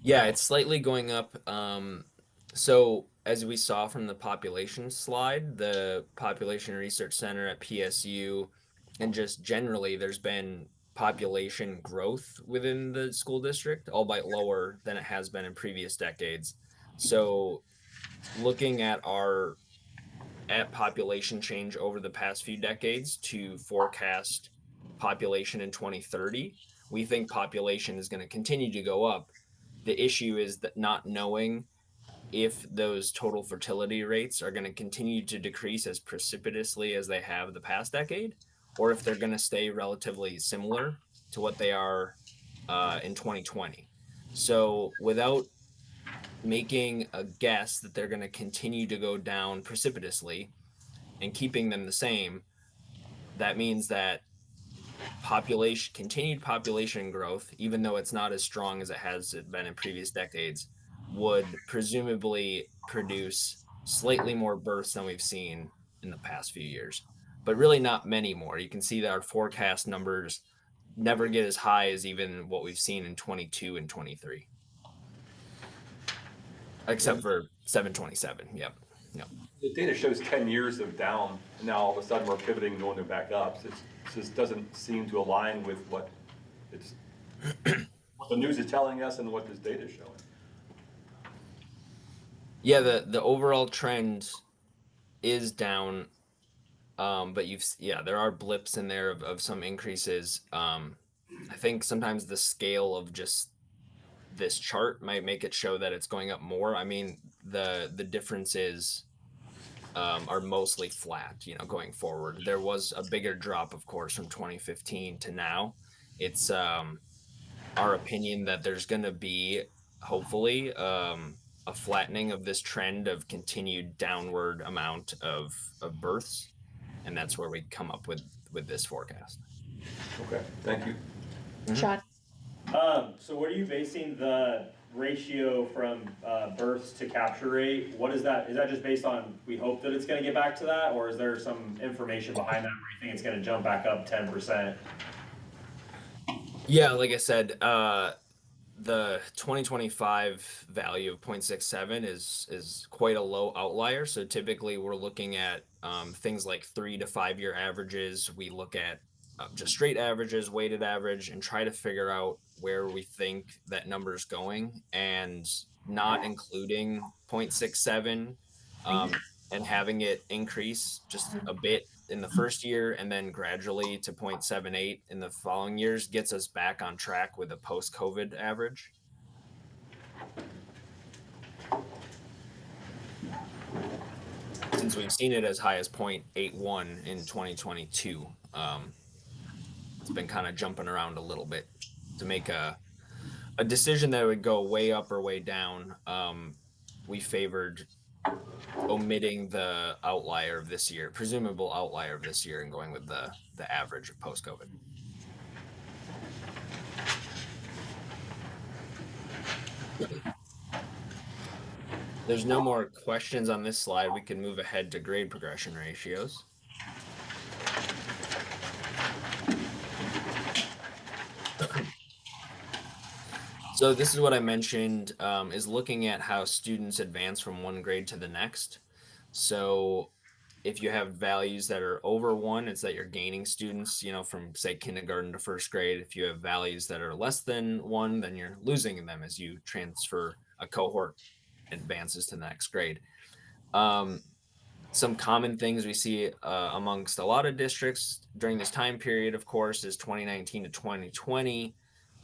Speaker 11: Yeah, it's slightly going up. So as we saw from the population slide, the Population Research Center at PSU, and just generally there's been population growth within the school district, albeit lower than it has been in previous decades. So looking at population change over the past few decades to forecast population in 2030, we think population is going to continue to go up. The issue is that not knowing if those total fertility rates are going to continue to decrease as precipitously as they have the past decade, or if they're going to stay relatively similar to what they are in 2020. So without making a guess that they're going to continue to go down precipitously and keeping them the same, that means that continued population growth, even though it's not as strong as it has been in previous decades, would presumably produce slightly more births than we've seen in the past few years, but really not many more. You can see that our forecast numbers never get as high as even what we've seen in 22 and 23, except for 727. Yep.
Speaker 14: The data shows 10 years of down, and now all of a sudden we're pivoting and going back up. So it just doesn't seem to align with what the news is telling us and what this data is showing.
Speaker 11: Yeah, the overall trend is down, but there are blips in there of some increases. I think sometimes the scale of just this chart might make it show that it's going up more. I mean, the differences are mostly flat, going forward. There was a bigger drop, of course, from 2015 to now. It's our opinion that there's going to be, hopefully, a flattening of this trend of continued downward amount of births, and that's where we come up with this forecast.
Speaker 14: Okay, thank you.
Speaker 12: Sean?
Speaker 15: So what are you basing the ratio from births to capture rate? What is that? Is that just based on we hope that it's going to get back to that, or is there some information behind that where you think it's going to jump back up 10%?
Speaker 11: Yeah, like I said, the 2025 value of 0.67 is quite a low outlier. So typically we're looking at things like 3 to 5 year averages. We look at just straight averages, weighted average, and try to figure out where we think that number is going, and not including 0.67 and having it increase just a bit in the first year and then gradually to 0.78 in the following years gets us back on track with a post-COVID average. Since we've seen it as high as 0.81 in 2022, it's been kind of jumping around a little bit to make a decision that would go way up or way down. We favored omitting the outlier of this year, presumable outlier of this year, and going with the average of post-COVID. There's no more questions on this slide. We can move ahead to grade progression ratios. So this is what I mentioned, is looking at how students advance from one grade to the next. So if you have values that are over 1, it's that you're gaining students, from say kindergarten to first grade. If you have values that are less than 1, then you're losing them as you transfer a cohort advances to the next grade. Some common things we see amongst a lot of districts during this time period, of course, is 2019 to 2020.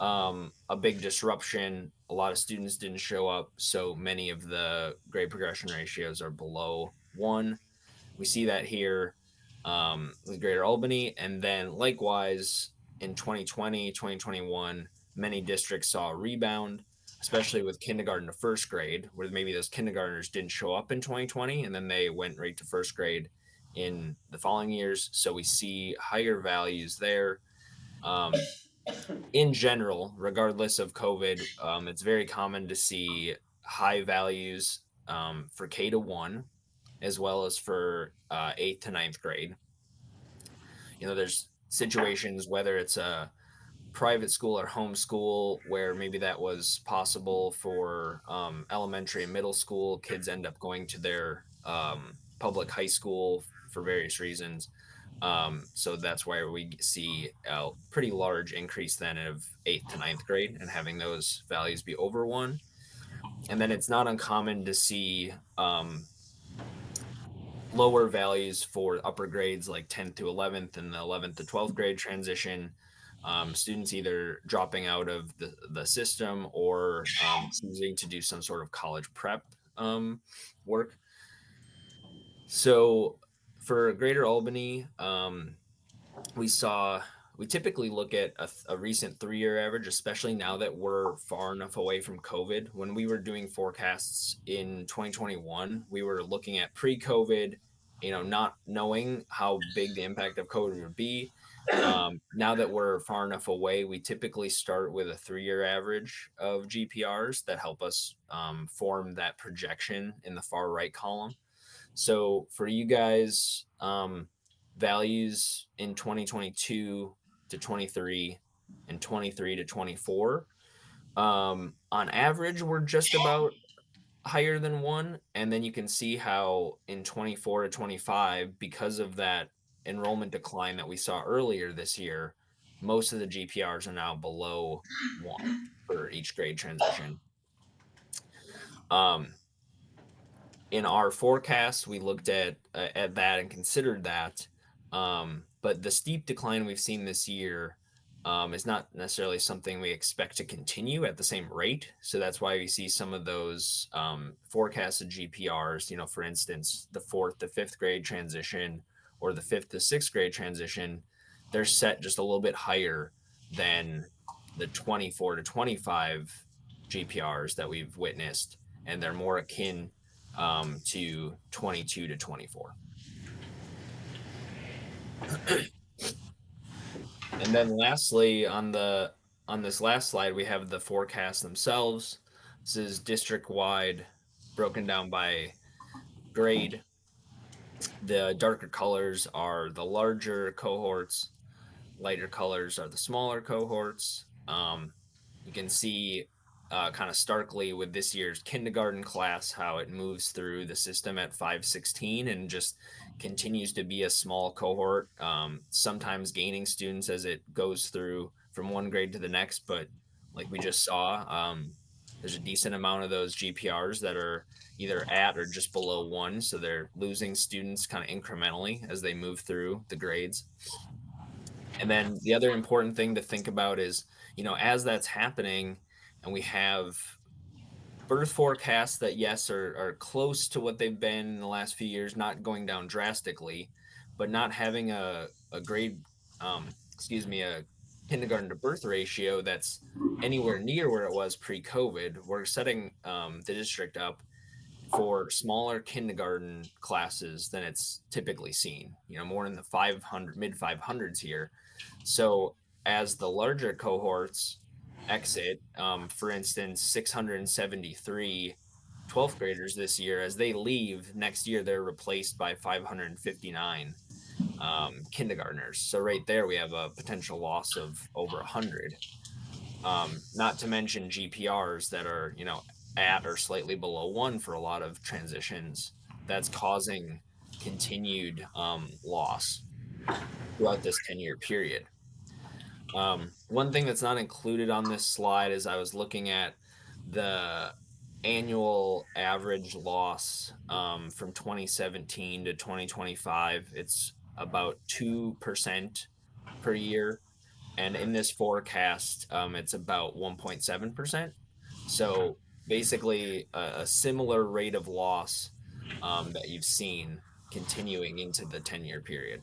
Speaker 11: A big disruption. A lot of students didn't show up, so many of the grade progression ratios are below 1. We see that here with Greater Albany, and then likewise in 2020, 2021, many districts saw a rebound, especially with kindergarten to first grade, where maybe those kindergartners didn't show up in 2020, and then they went right to first grade in the following years. So we see higher values there. In general, regardless of COVID, it's very common to see high values for K to 1, as well as for 8th to 9th grade. There's situations, whether it's a private school or homeschool, where maybe that was possible for elementary and middle school. Kids end up going to their public high school for various reasons. So that's why we see a pretty large increase then of 8th to 9th grade and having those values be over 1. And then it's not uncommon to see lower values for upper grades like 10th to 11th and the 11th to 12th grade transition. Students either dropping out of the system or choosing to do some sort of college prep work. So for Greater Albany, we typically look at a recent 3-year average, especially now that we're far enough away from COVID. When we were doing forecasts in 2021, we were looking at pre-COVID, not knowing how big the impact of COVID would be. Now that we're far enough away, we typically start with a 3-year average of GPRs that help us form that projection in the far right column. So for you guys, values in 2022 to 23 and 23 to 24, on average, we're just about higher than 1. And then you can see how in 24 to 25, because of that enrollment decline that we saw earlier this year, most of the GPRs are now below 1 for each grade transition. In our forecast, we looked at that and considered that, but the steep decline we've seen this year is not necessarily something we expect to continue at the same rate. So that's why we see some of those forecasted GPRs, for instance, the 4th to 5th grade transition or the 5th to 6th grade transition, they're set just a little bit higher than the 24 to 25 GPRs that we've witnessed, and they're more akin to 22 to 24. And then lastly, on this last slide, we have the forecasts themselves. This is district-wide, broken down by grade. The darker colors are the larger cohorts. Lighter colors are the smaller cohorts. You can see kind of starkly with this year's kindergarten class, how it moves through the system at 516 and just continues to be a small cohort, sometimes gaining students as it goes through from one grade to the next. But like we just saw, there's a decent amount of those GPRs that are either at or just below 1. So they're losing students kind of incrementally as they move through the grades. And then the other important thing to think about is, as that's happening and we have birth forecasts that, yes, are close to what they've been in the last few years, not going down drastically, but not having a grade, a kindergarten to birth ratio that's anywhere near where it was pre-COVID. We're setting the district up for smaller kindergarten classes than it's typically seen, more in the 500, mid 500s here. So as the larger cohorts exit, for instance, 673 12th graders this year, as they leave next year, they're replaced by 559 kindergartners. So right there, we have a potential loss of over 100. Not to mention GPRs that are, at or slightly below 1 for a lot of transitions. That's causing continued loss throughout this 10-year period. One thing that's not included on this slide is I was looking at the annual average loss from 2017 to 2025. It's about 2% per year. And in this forecast, it's about 1.7%. So basically a similar rate of loss that you've seen continuing into the 10-year period.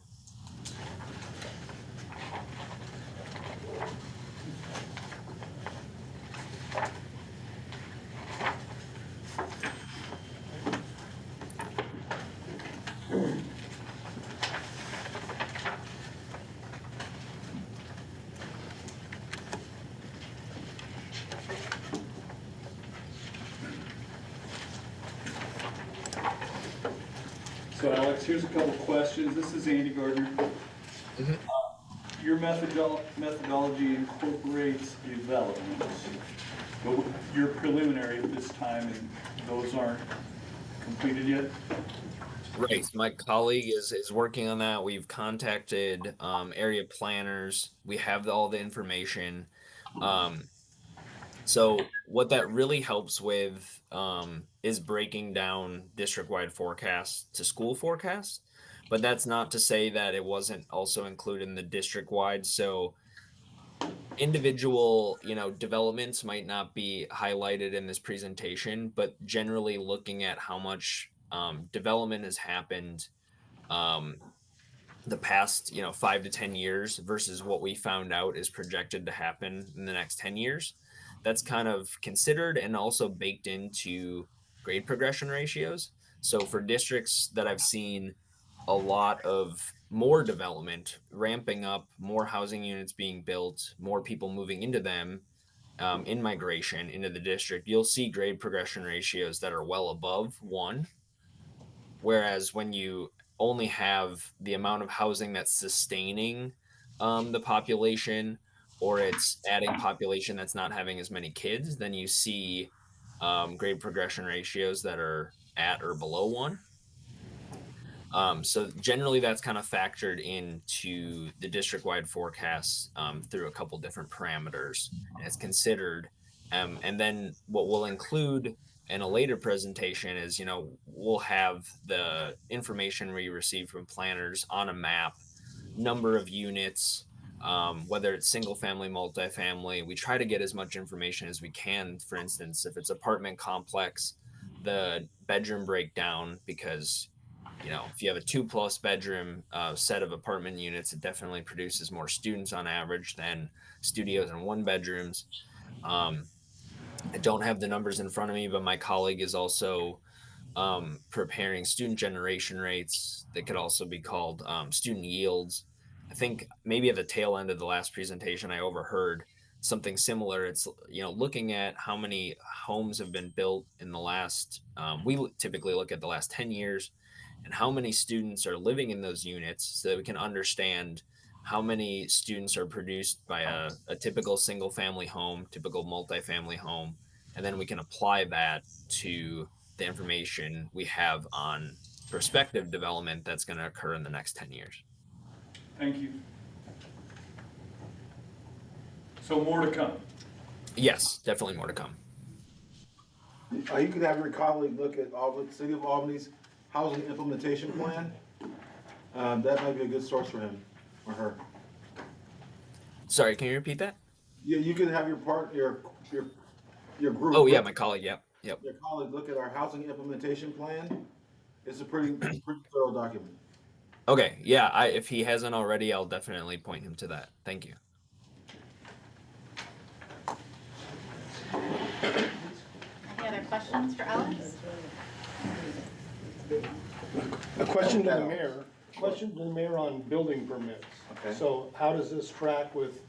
Speaker 2: So Alex, here's a couple questions. This is Andy Gardner. Your methodology incorporates developments, but you're preliminary at this time and those aren't completed yet?
Speaker 11: Right. My colleague is working on that. We've contacted area planners. We have all the information. So what that really helps with is breaking down district-wide forecasts to school forecasts. But that's not to say that it wasn't also included in the district-wide. So individual, developments might not be highlighted in this presentation, but generally looking at how much development has happened the past 5 to 10 years versus what we found out is projected to happen in the next 10 years, that's kind of considered and also baked into grade progression ratios. So for districts that I've seen a lot of more development ramping up, more housing units being built, more people moving into them, in migration into the district, you'll see grade progression ratios that are well above 1. Whereas when you only have the amount of housing that's sustaining the population, or it's adding population that's not having as many kids, then you see grade progression ratios that are at or below 1. So generally that's kind of factored into the district-wide forecasts through a couple different parameters, and it's considered. And then what we'll include in a later presentation is, we'll have the information we receive from planners on a map, number of units, whether it's single family, multifamily. We try to get as much information as we can. For instance, if it's apartment complex, the bedroom breakdown, because if you have a 2+ bedroom set of apartment units, it definitely produces more students on average than studios and 1 bedrooms. I don't have the numbers in front of me, but my colleague is also preparing student generation rates that could also be called student yields. I think maybe at the tail end of the last presentation, I overheard something similar. It's, looking at how many homes have been built in the last, we typically look at the last 10 years and how many students are living in those units so that we can understand how many students are produced by a typical single family home, typical multifamily home, and then we can apply that to the information we have on prospective development that's going to occur in the next 10 years.
Speaker 2: Thank you. So more to come.
Speaker 11: Yes, definitely more to come.
Speaker 7: You could have your colleague look at City of Albany's housing implementation plan. That might be a good source for him or her.
Speaker 11: Sorry, can you repeat that?
Speaker 7: Yeah, you can have your group.
Speaker 11: Oh yeah, my colleague. Yep.
Speaker 7: Your colleague look at our housing implementation plan. It's a pretty thorough document.
Speaker 11: Okay, yeah. If he hasn't already, I'll definitely point him to that. Thank you.
Speaker 1: Any other questions for Alex?
Speaker 9: A question to the mayor, on building permits.
Speaker 7: Okay.
Speaker 9: So how does this track with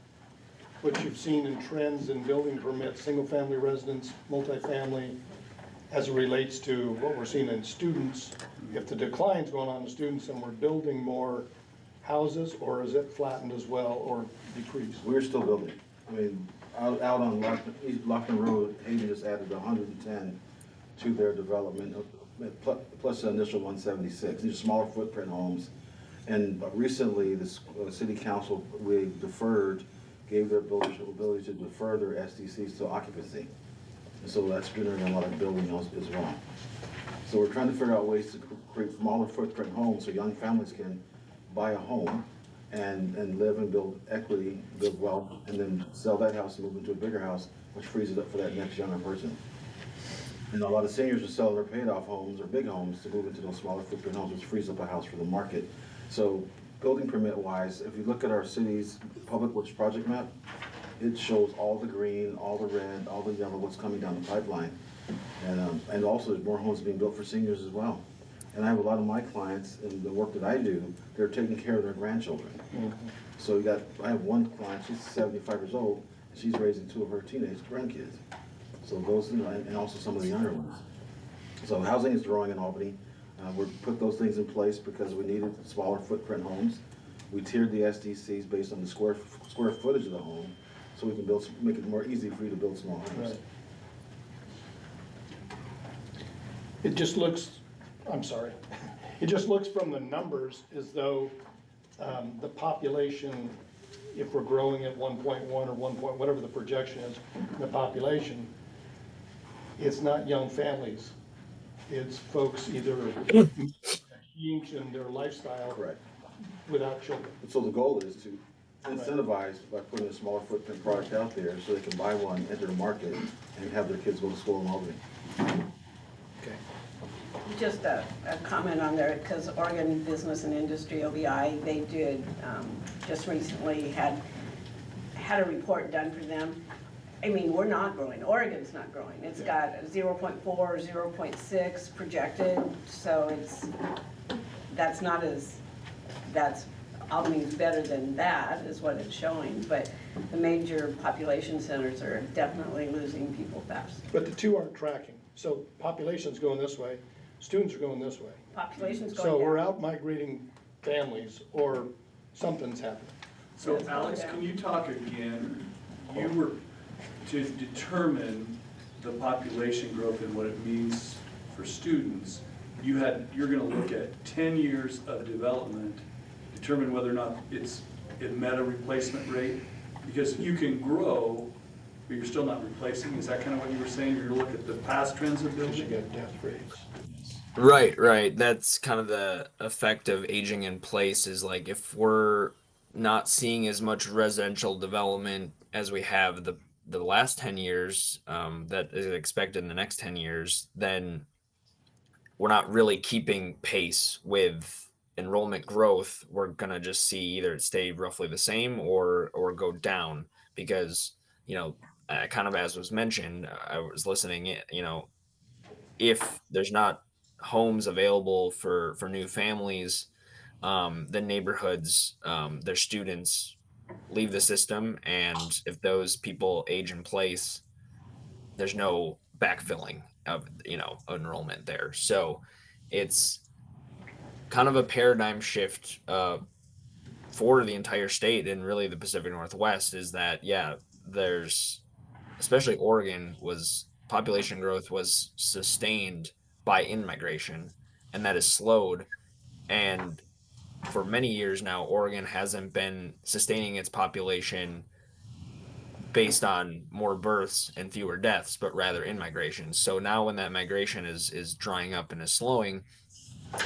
Speaker 9: what you've seen in trends in building permits, single-family residence, multifamily, as it relates to what we're seeing in students? If the decline's going on in students and we're building more houses, or is it flattened as well or decreased?
Speaker 7: We're still building. I mean, out on Lockton Road, Hayden just added 110 to their development, plus the initial 176. These are smaller footprint homes. And recently, the city council, we gave their ability to defer their SDCs to occupancy. And so that's generating a lot of building as well. So we're trying to figure out ways to create smaller footprint homes so young families can buy a home and live and build equity, build wealth, and then sell that house and move into a bigger house, which frees it up for that next younger person. And a lot of seniors are selling their paid-off homes or big homes to move into those smaller footprint homes, which frees up a house for the market. So building permit-wise, if you look at our city's public works project map, it shows all the green, all the red, all the yellow, what's coming down the pipeline. And also there's more homes being built for seniors as well. And I have a lot of my clients in the work that I do, they're taking care of their grandchildren. So I have one client, she's 75 years old, and she's raising 2 of her teenage grandkids. So those, and also some of the younger ones. So housing is growing in Albany. We put those things in place because we needed smaller footprint homes. We tiered the SDCs based on the square footage of the home, so we can make it more easy for you to build small homes.
Speaker 9: Right. It just looks, it just looks from the numbers as though the population, if we're growing at 1.1 or 1 point, whatever the projection is, the population, it's not young families. It's folks either change in their lifestyle.
Speaker 7: Correct.
Speaker 9: Without children.
Speaker 7: So the goal is to incentivize by putting a smaller footprint product out there so they can buy one, enter the market, and have their kids go to school in Albany.
Speaker 9: Okay.
Speaker 5: Just a comment on there, because Oregon Business and Industry, OBI, they did, just recently had a report done for them. I mean, we're not growing, Oregon's not growing. It's got 0.4, 0.6 projected, so Albany's better than that, is what it's showing, but the major population centers are definitely losing people fast.
Speaker 9: But the two aren't tracking. So population's going this way, students are going this way.
Speaker 5: Population's going down.
Speaker 9: So we're out migrating families, or something's happening.
Speaker 2: So Alex, can you talk again? You were to determine the population growth and what it means for students. You're gonna look at 10 years of development, determine whether or not it met a replacement rate, because you can grow, but you're still not replacing. Is that kind of what you were saying? You're gonna look at the past trends of
Speaker 9: Because you
Speaker 2: building?
Speaker 9: get death rates.
Speaker 11: Right. That's kind of the effect of aging in place, is like if we're not seeing as much residential development as we have the last 10 years, that is expected in the next 10 years, then we're not really keeping pace with enrollment growth. We're gonna just see either it stay roughly the same or go down, because kind of as was mentioned, I was listening, if there's not homes available for new families, then neighborhoods, their students leave the system, and if those people age in place, there's no backfilling of enrollment there. So it's kind of a paradigm shift for the entire state and really the Pacific Northwest, is that there's, especially Oregon was population growth was sustained by in-migration, and that has slowed. And for many years now, Oregon hasn't been sustaining its population based on more births and fewer deaths, but rather in-migration. So now when that migration is drying up and is slowing,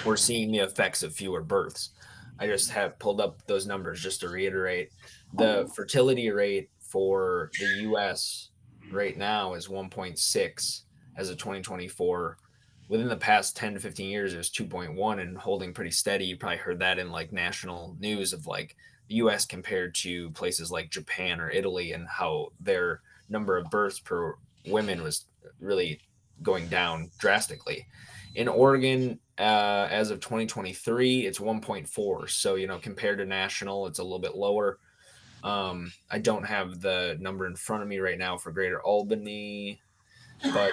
Speaker 11: we're seeing the effects of fewer births. I just have pulled up those numbers just to reiterate. The fertility rate for the US right now is 1.6 as of 2024. Within the past 10 to 15 years, it was 2.1 and holding pretty steady. You probably heard that in like national news of like the US compared to places like Japan or Italy and how their number of births per women was really going down drastically. In Oregon, as of 2023, it's 1.4. So, compared to national, it's a little bit lower. I don't have the number in front of me right now for Greater Albany, but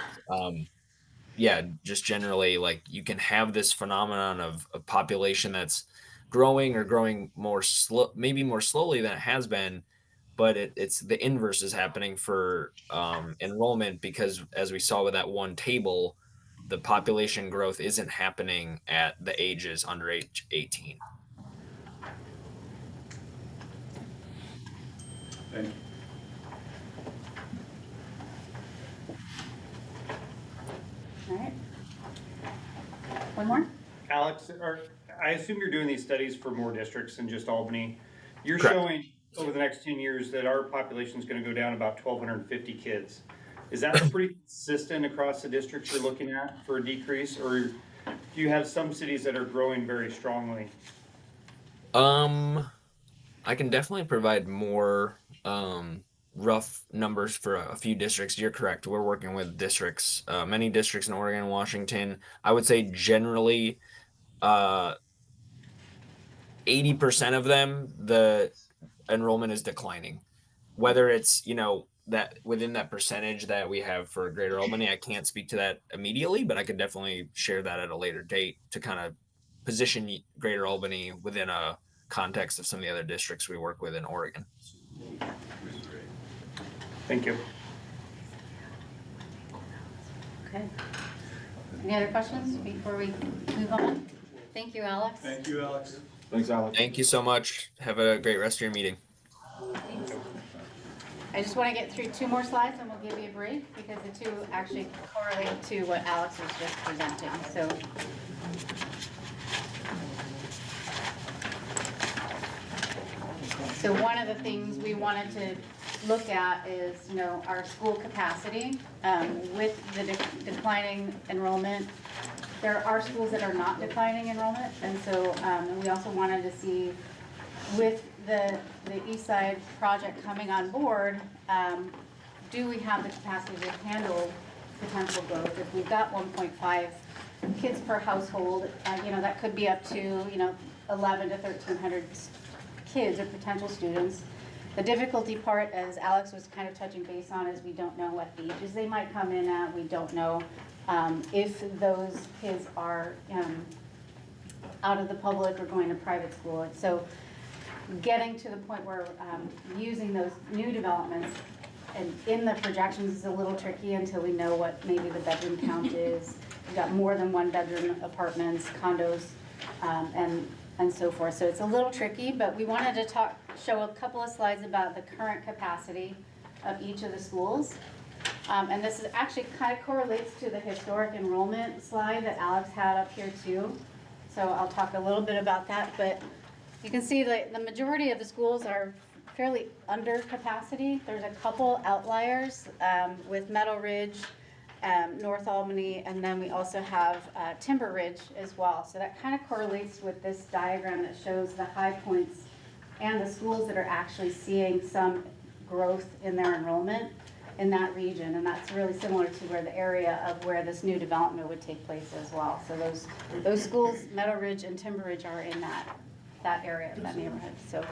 Speaker 11: yeah, just generally, like you can have this phenomenon of a population that's growing or growing more slow, maybe more slowly than it has been, but it's the inverse is happening for enrollment because as we saw with that one table, the population growth isn't happening at the ages under age 18.
Speaker 2: Thank you.
Speaker 1: All right. One more?
Speaker 16: Alex, I assume you're doing these studies for more districts than just Albany. You're
Speaker 11: Correct.
Speaker 16: showing over the next 10 years that our population is going to go down about 1,250 kids. Is that pretty consistent across the districts you're looking at for a decrease, or do you have some cities that are growing very strongly?
Speaker 11: I can definitely provide more rough numbers for a few districts. You're correct. We're working with districts, many districts in Oregon and Washington. I would say generally 80% of them, the enrollment is declining. Whether it's, that within that percentage that we have for Greater Albany, I can't speak to that immediately, but I could definitely share that at a later date to kind of position Greater Albany within a context of some of the other districts we work with in Oregon.
Speaker 16: Thank you.
Speaker 1: Okay. Any other questions before we move on? Thank you, Alex.
Speaker 2: Thank you, Alex.
Speaker 7: Thanks, Alex.
Speaker 11: Thank you so much. Have a great rest of your meeting.
Speaker 1: I just want to get through two more slides and we'll give you a break because the two actually correlate to what Alex was just presenting. So one of the things we wanted to look at is, our school capacity with the declining enrollment. There are schools that are not declining enrollment, and so we also wanted to see with the East Side project coming on board, do we have the capacity to handle potential growth? If we've got 1.5 kids per household, that could be up to 11 to 1,300 kids or potential students. The difficulty part, as Alex was kind of touching base on, is we don't know what ages they might come in at. We don't know if those kids are out of the public or going to private school. So getting to the point where using those new developments and in the projections is a little tricky until we know what maybe the bedroom count is. We've got more than one bedroom apartments, condos, and so forth. So it's a little tricky, but we wanted to show a couple of slides about the current capacity of each of the schools. And this is actually kind of correlates to the historic enrollment slide that Alex had up here too. So I'll talk a little bit about that, but you can see that the majority of the schools are fairly under capacity. There's a couple outliers with Meadow Ridge, North Albany, and then we also have Timber Ridge as well. So that kind of correlates with this diagram that shows the high points and the schools that are actually seeing some growth in their enrollment in that region. And that's really similar to where the area of where this new development would take place as well. So those schools, Meadow Ridge and Timber Ridge, are in that area, that neighborhood. So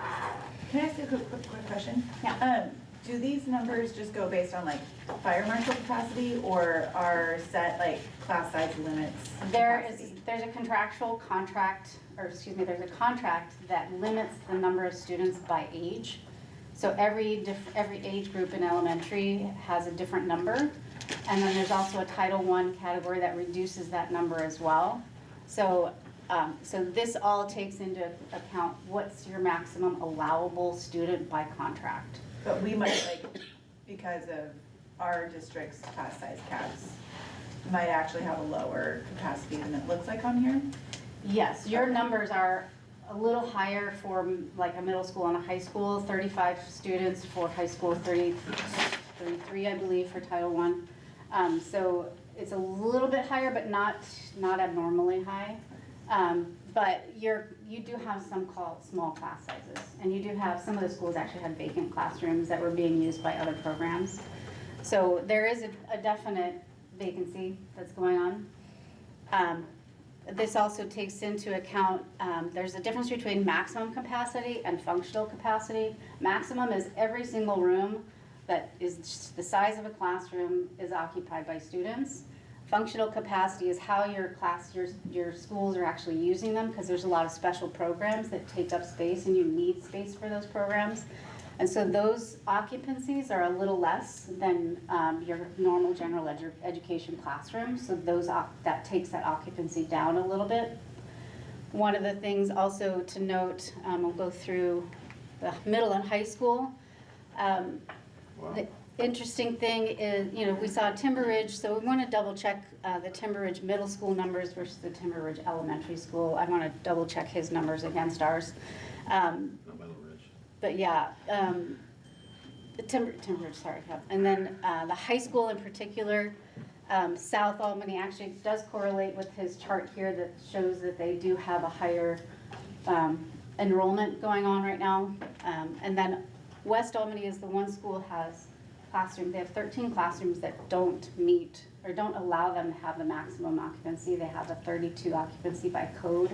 Speaker 8: Can I ask you a quick question?
Speaker 1: Yeah.
Speaker 8: Do these numbers just go based on like fire marshal capacity or are set like class size limits?
Speaker 1: there's a contractual contract, there's a contract that limits the number of students by age. So every age group in elementary has a different number. And then there's also a Title I category that reduces that number as well. So, so this all takes into account what's your maximum allowable student by contract.
Speaker 8: But we might, like, because of our district's class size caps, might actually have a lower capacity than it looks like on here.
Speaker 1: Yes, your numbers are a little higher for like a middle school and a high school, 35 students for high school, 33, I believe, for Title I. So it's a little bit higher, but not abnormally high. But you do have some small class sizes, and you do have, some of the schools actually had vacant classrooms that were being used by other programs. So there is a definite vacancy that's going on. This also takes into account, there's a difference between maximum capacity and functional capacity. Maximum is every single room that is the size of a classroom is occupied by students. Functional capacity is how your schools are actually using them, because there's a lot of special programs that take up space and you need space for those programs. And so those occupancies are a little less than your normal general education classroom. So that takes that occupancy down a little bit. One of the things also to note, we'll go through the middle and high school. The interesting thing is, we saw Timber Ridge, so we want to double check the Timber Ridge middle school numbers versus the Timber Ridge elementary school. I want to double check his numbers against ours. But yeah, Timber Ridge, sorry. And then the high school in particular, South Albany actually does correlate with his chart here that shows that they do have a higher enrollment going on right now. And then West Albany is the one school has classrooms. They have 13 classrooms that don't meet or don't allow them to have the maximum occupancy. They have a 32 occupancy by code.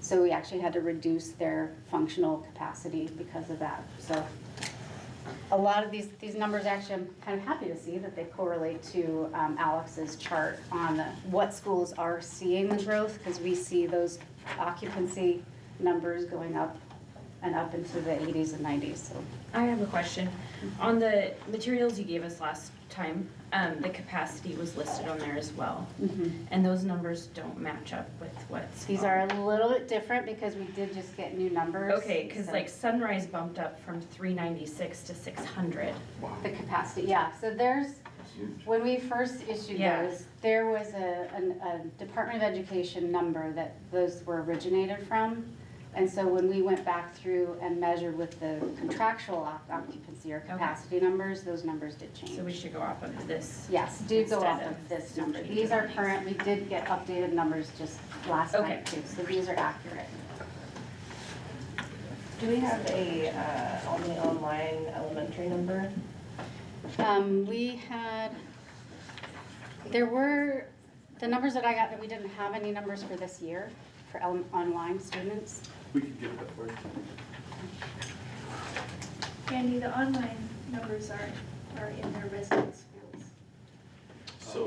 Speaker 1: So we actually had to reduce their functional capacity because of that. So a lot of these numbers, actually, I'm kind of happy to see that they correlate to Alex's chart on what schools are seeing the growth, because we see those occupancy numbers going up and up into the 80s and 90s. So
Speaker 17: I have a question. On the materials you gave us last time, the capacity was listed on there as well. And those numbers don't match up with what's
Speaker 1: these are a little bit different because we did just get new numbers.
Speaker 17: Okay, because like Sunrise bumped up from 396 to 600.
Speaker 1: The capacity, yeah. So there's, when we first issued those, there was a Department of Education number that those were originated from. And so when we went back through and measured with the contractual occupancy or capacity numbers, those numbers did change.
Speaker 17: So we should go off of this?
Speaker 1: Yes, do go off of this number. These are current. We did get updated numbers just last night too, so these are accurate.
Speaker 10: Do we have a only online elementary number?
Speaker 1: We had, there were, the numbers that I got, that we didn't have any numbers for this year for online students.
Speaker 2: We could get that for you.
Speaker 18: Andy, the online numbers are in their resident schools.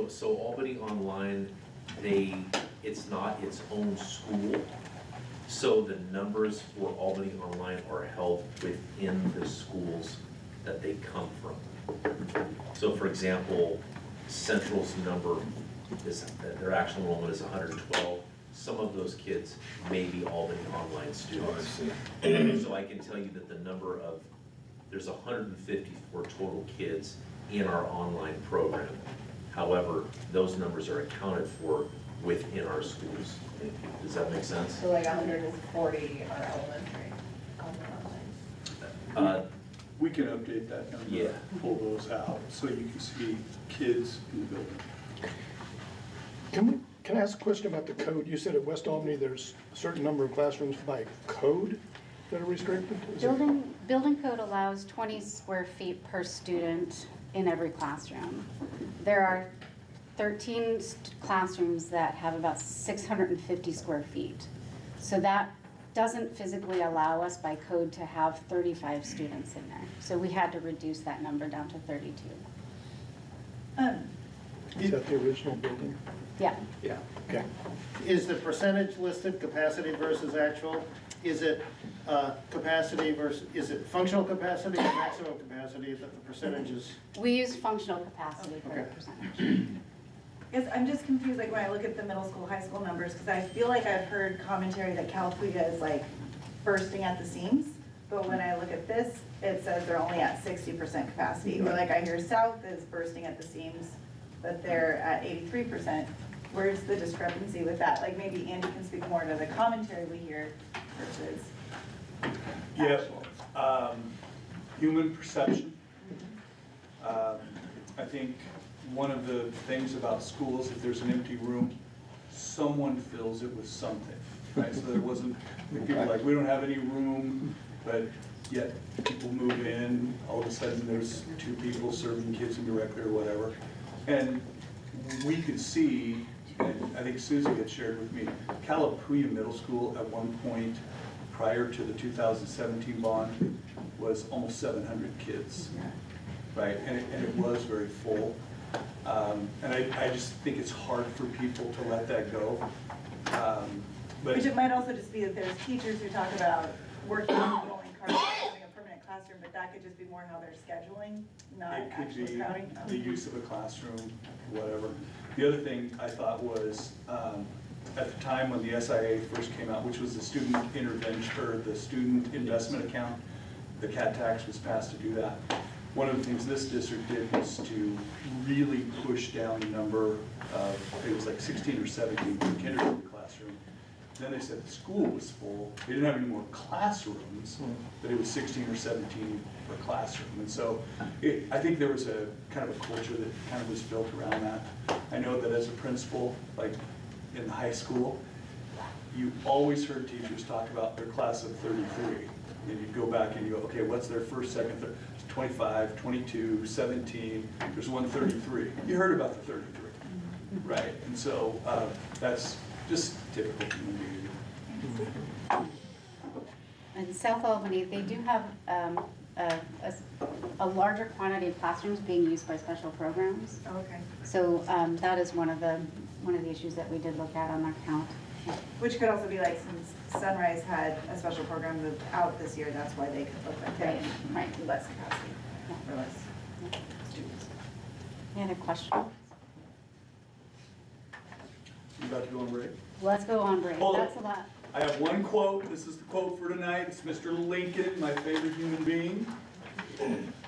Speaker 6: So Albany Online, it's not its own school. So the numbers for Albany Online are held within the schools that they come from. So for example, Central's number is, their actual enrollment is 112. Some of those kids may be Albany Online students. So I can tell you that the number of, there's 154 total kids in our online program. However, those numbers are accounted for within our schools. Does that make sense?
Speaker 10: So like 140 are elementary on the online.
Speaker 2: We can update that number.
Speaker 6: Yeah.
Speaker 2: Pull those out so you can see kids in the building.
Speaker 9: Can I ask a question about the code? You said at West Albany, there's a certain number of classrooms by code that are restricted?
Speaker 1: Building code allows 20 square feet per student in every classroom. There are 13 classrooms that have about 650 square feet. So that doesn't physically allow us by code to have 35 students in there. So we had to reduce that number down to 32.
Speaker 9: Is that the original building?
Speaker 1: Yeah.
Speaker 9: Yeah. Okay.
Speaker 3: Is the percentage listed capacity versus actual?
Speaker 9: is it capacity versus, is it functional capacity or maximum capacity that the percentages?
Speaker 1: We use functional capacity for the percentage.
Speaker 8: Yes, I'm just confused, like when I look at the middle school, high school numbers, because I feel like I've heard commentary that Calpuga is like bursting at the seams. But when I look at this, it says they're only at 60% capacity. Or like I hear South is bursting at the seams, but they're at 83%. Where's the discrepancy with that? Like maybe Andy can speak more to the commentary we hear versus actual.
Speaker 2: Human perception. I think one of the things about schools, if there's an empty room, someone fills it with something, right? So there wasn't, people are like, we don't have any room, but yet people move in, all of a sudden there's 2 people serving kids indirectly or whatever. And we could see, and I think Susie had shared with me, Calapooya Middle School at one point, prior to the 2017 bond, was almost 700 kids, right? And it was very full. And I just think it's hard for people to let that go. But
Speaker 8: Which it might also just be that there's teachers who talk about working on rolling carts, having a permanent classroom, but that could just be more how they're scheduling, not
Speaker 2: it could
Speaker 8: actually
Speaker 2: be
Speaker 8: crowding.
Speaker 2: the use of a classroom, whatever. The other thing I thought was, at the time when the SIA first came out, which was the student intervention, or the student investment account, the CAD tax was passed to do that. One of the things this district did was to really push down the number of, it was like 16 or 17 per kindergarten classroom. Then they said the school was full. They didn't have any more classrooms, but it was 16 or 17 per classroom. And so I think there was a kind of a culture that kind of was built around that. I know that as a principal, like in high school, you always heard teachers talk about their class of 33. And you'd go back and you go, okay, what's their first, second, third? 25, 22, 17, there's 133. You heard about the 33, right? And so that's just typical human behavior.
Speaker 1: In South Albany, they do have a larger quantity of classrooms being used by special programs.
Speaker 8: Oh, okay.
Speaker 1: So that is one of the issues that we did look at on that count.
Speaker 8: Which could also be like, since Sunrise had a special program moved out this year, that's why they could look like they had less capacity, or less students.
Speaker 1: Any other questions?
Speaker 2: You about to go on break?
Speaker 1: Let's go on break.
Speaker 2: Hold on.
Speaker 1: That's a lot.
Speaker 2: I have one quote. This is the quote for tonight. It's Mr. Lincoln, my favorite human being.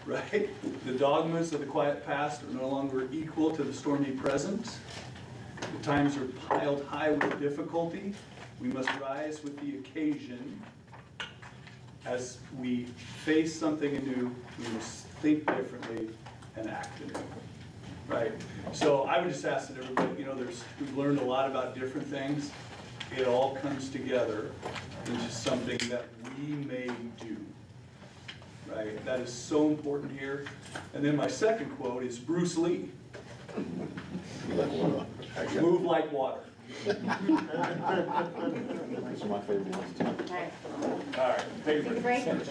Speaker 2: Right? The dogmas of the quiet past are no longer equal to the stormy present. The times are piled high with difficulty. We must rise with the occasion. As we face something anew, we must think differently and act anew. Right? So I would just ask that everybody, we've learned a lot about different things. It all comes together into something that we may do. Right? That is so important here. And then my second quote is Bruce Lee. Move like water.
Speaker 7: Those are my favorite ones too.
Speaker 2: All right, take a break.
Speaker 7: All right.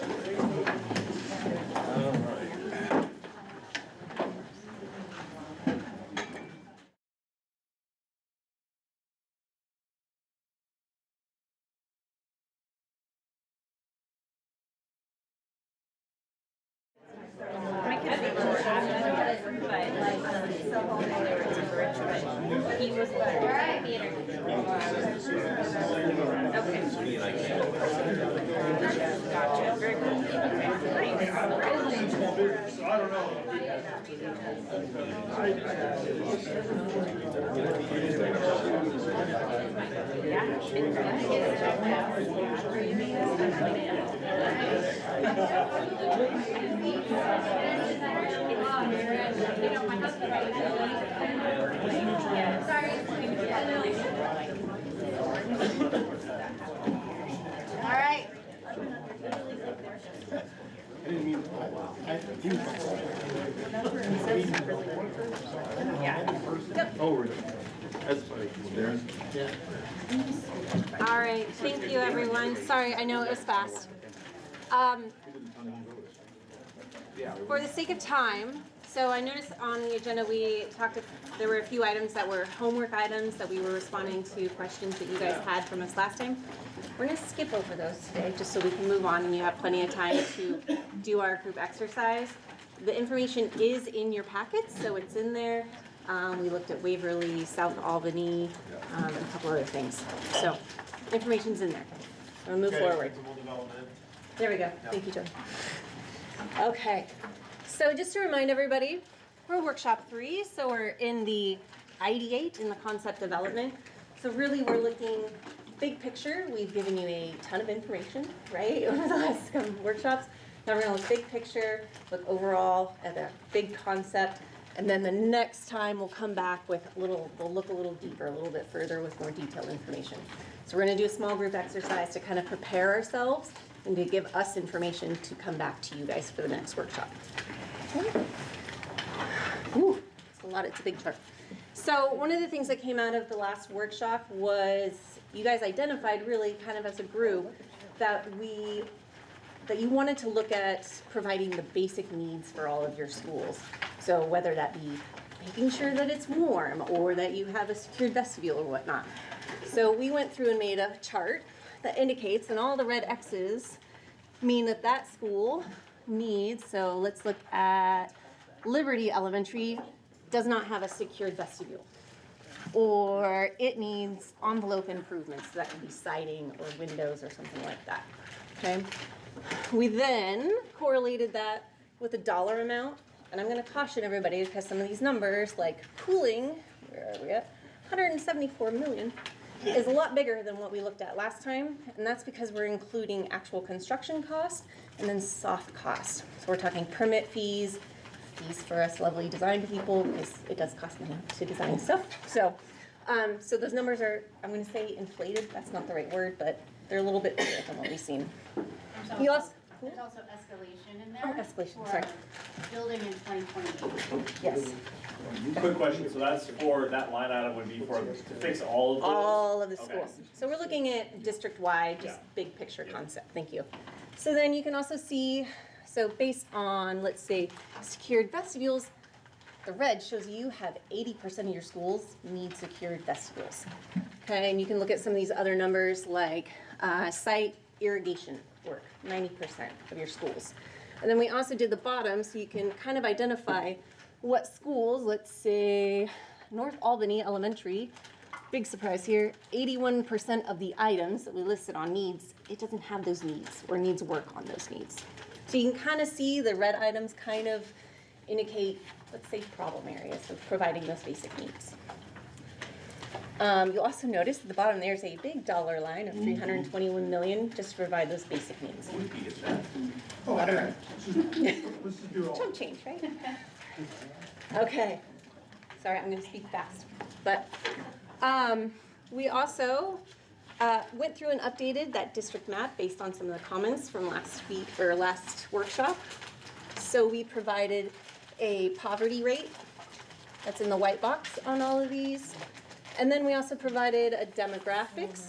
Speaker 17: My kids were admin, but he was theater. Okay. Gotcha. Very cool. Nice.
Speaker 2: I don't know.
Speaker 1: All right.
Speaker 9: I didn't mean,
Speaker 7: Oh, really? That's funny. Darren?
Speaker 9: Yeah.
Speaker 19: All right, thank you, everyone. Sorry, I know it was fast. For the sake of time, so I noticed on the agenda there were a few items that were homework items that we were responding to questions that you guys had from us last time. We're gonna skip over those today, just so we can move on and you have plenty of time to do our group exercise. The information is in your packets, so it's in there. We looked at Waverly, South Albany, and a couple other things. So, information's in there. We'll move forward. There we go. Thank you, Joe. Okay, so just to remind everybody, we're workshop 3, so we're in the ideate, in the concept development. So really we're looking big picture. We've given you a ton of information, right, over the last couple of workshops. Now we're gonna look big picture, look overall at a big concept, and then the next time we'll come back with we'll look a little deeper, a little bit further with more detailed information. So we're gonna do a small group exercise to kind of prepare ourselves and to give us information to come back to you guys for the next workshop. Okay. Ooh, it's a lot, it's a big chart. So one of the things that came out of the last workshop was you guys identified really kind of as a group that you wanted to look at providing the basic needs for all of your schools. So whether that be making sure that it's warm or that you have a secured vestibule or whatnot. So we went through and made a chart that indicates, and all the red X's mean that that school needs, so let's look at Liberty Elementary, does not have a secured vestibule. Or it needs envelope improvements, so that could be siding or windows or something like that, okay? We then correlated that with a dollar amount, and I'm gonna caution everybody because some of these numbers, like cooling, where are we at? 174 million, is a lot bigger than what we looked at last time, and that's because we're including actual construction cost and then soft cost. So we're talking permit fees for us lovely design people, because it does cost money to design stuff. So, so those numbers are, I'm gonna say inflated, that's not the right word, but they're a little bit bigger than what we've seen.
Speaker 1: There's also escalation in there.
Speaker 19: Oh, escalation,
Speaker 1: for
Speaker 19: sorry.
Speaker 1: Building in 2028.
Speaker 19: Yes.
Speaker 15: Quick question, so that's for, that line item would be for, to fix all of those?
Speaker 19: All of the
Speaker 15: Okay.
Speaker 19: schools. So we're looking at district-wide, just big picture concept, thank you. So then you can also see, so based on, let's say, secured vestibules, the red shows you have 80% of your schools need secured vestibules. Okay, and you can look at some of these other numbers like site irrigation work, 90% of your schools. And then we also did the bottom so you can kind of identify what schools, let's say North Albany Elementary, big surprise here, 81% of the items that we listed on needs, it doesn't have those needs or needs work on those needs. So you can kind of see the red items kind of indicate, let's say, problem areas of providing those basic needs. You'll also notice at the bottom there's a big dollar line of 321 million just to provide those basic needs.
Speaker 4: Oh,
Speaker 19: I don't know.
Speaker 4: Let's just do all.
Speaker 19: Chump change, right? Okay. Sorry, I'm going to speak fast. But we also went through and updated that district map based on some of the comments from last week or last workshop. So we provided a poverty rate that's in the white box on all of these. And then we also provided a demographics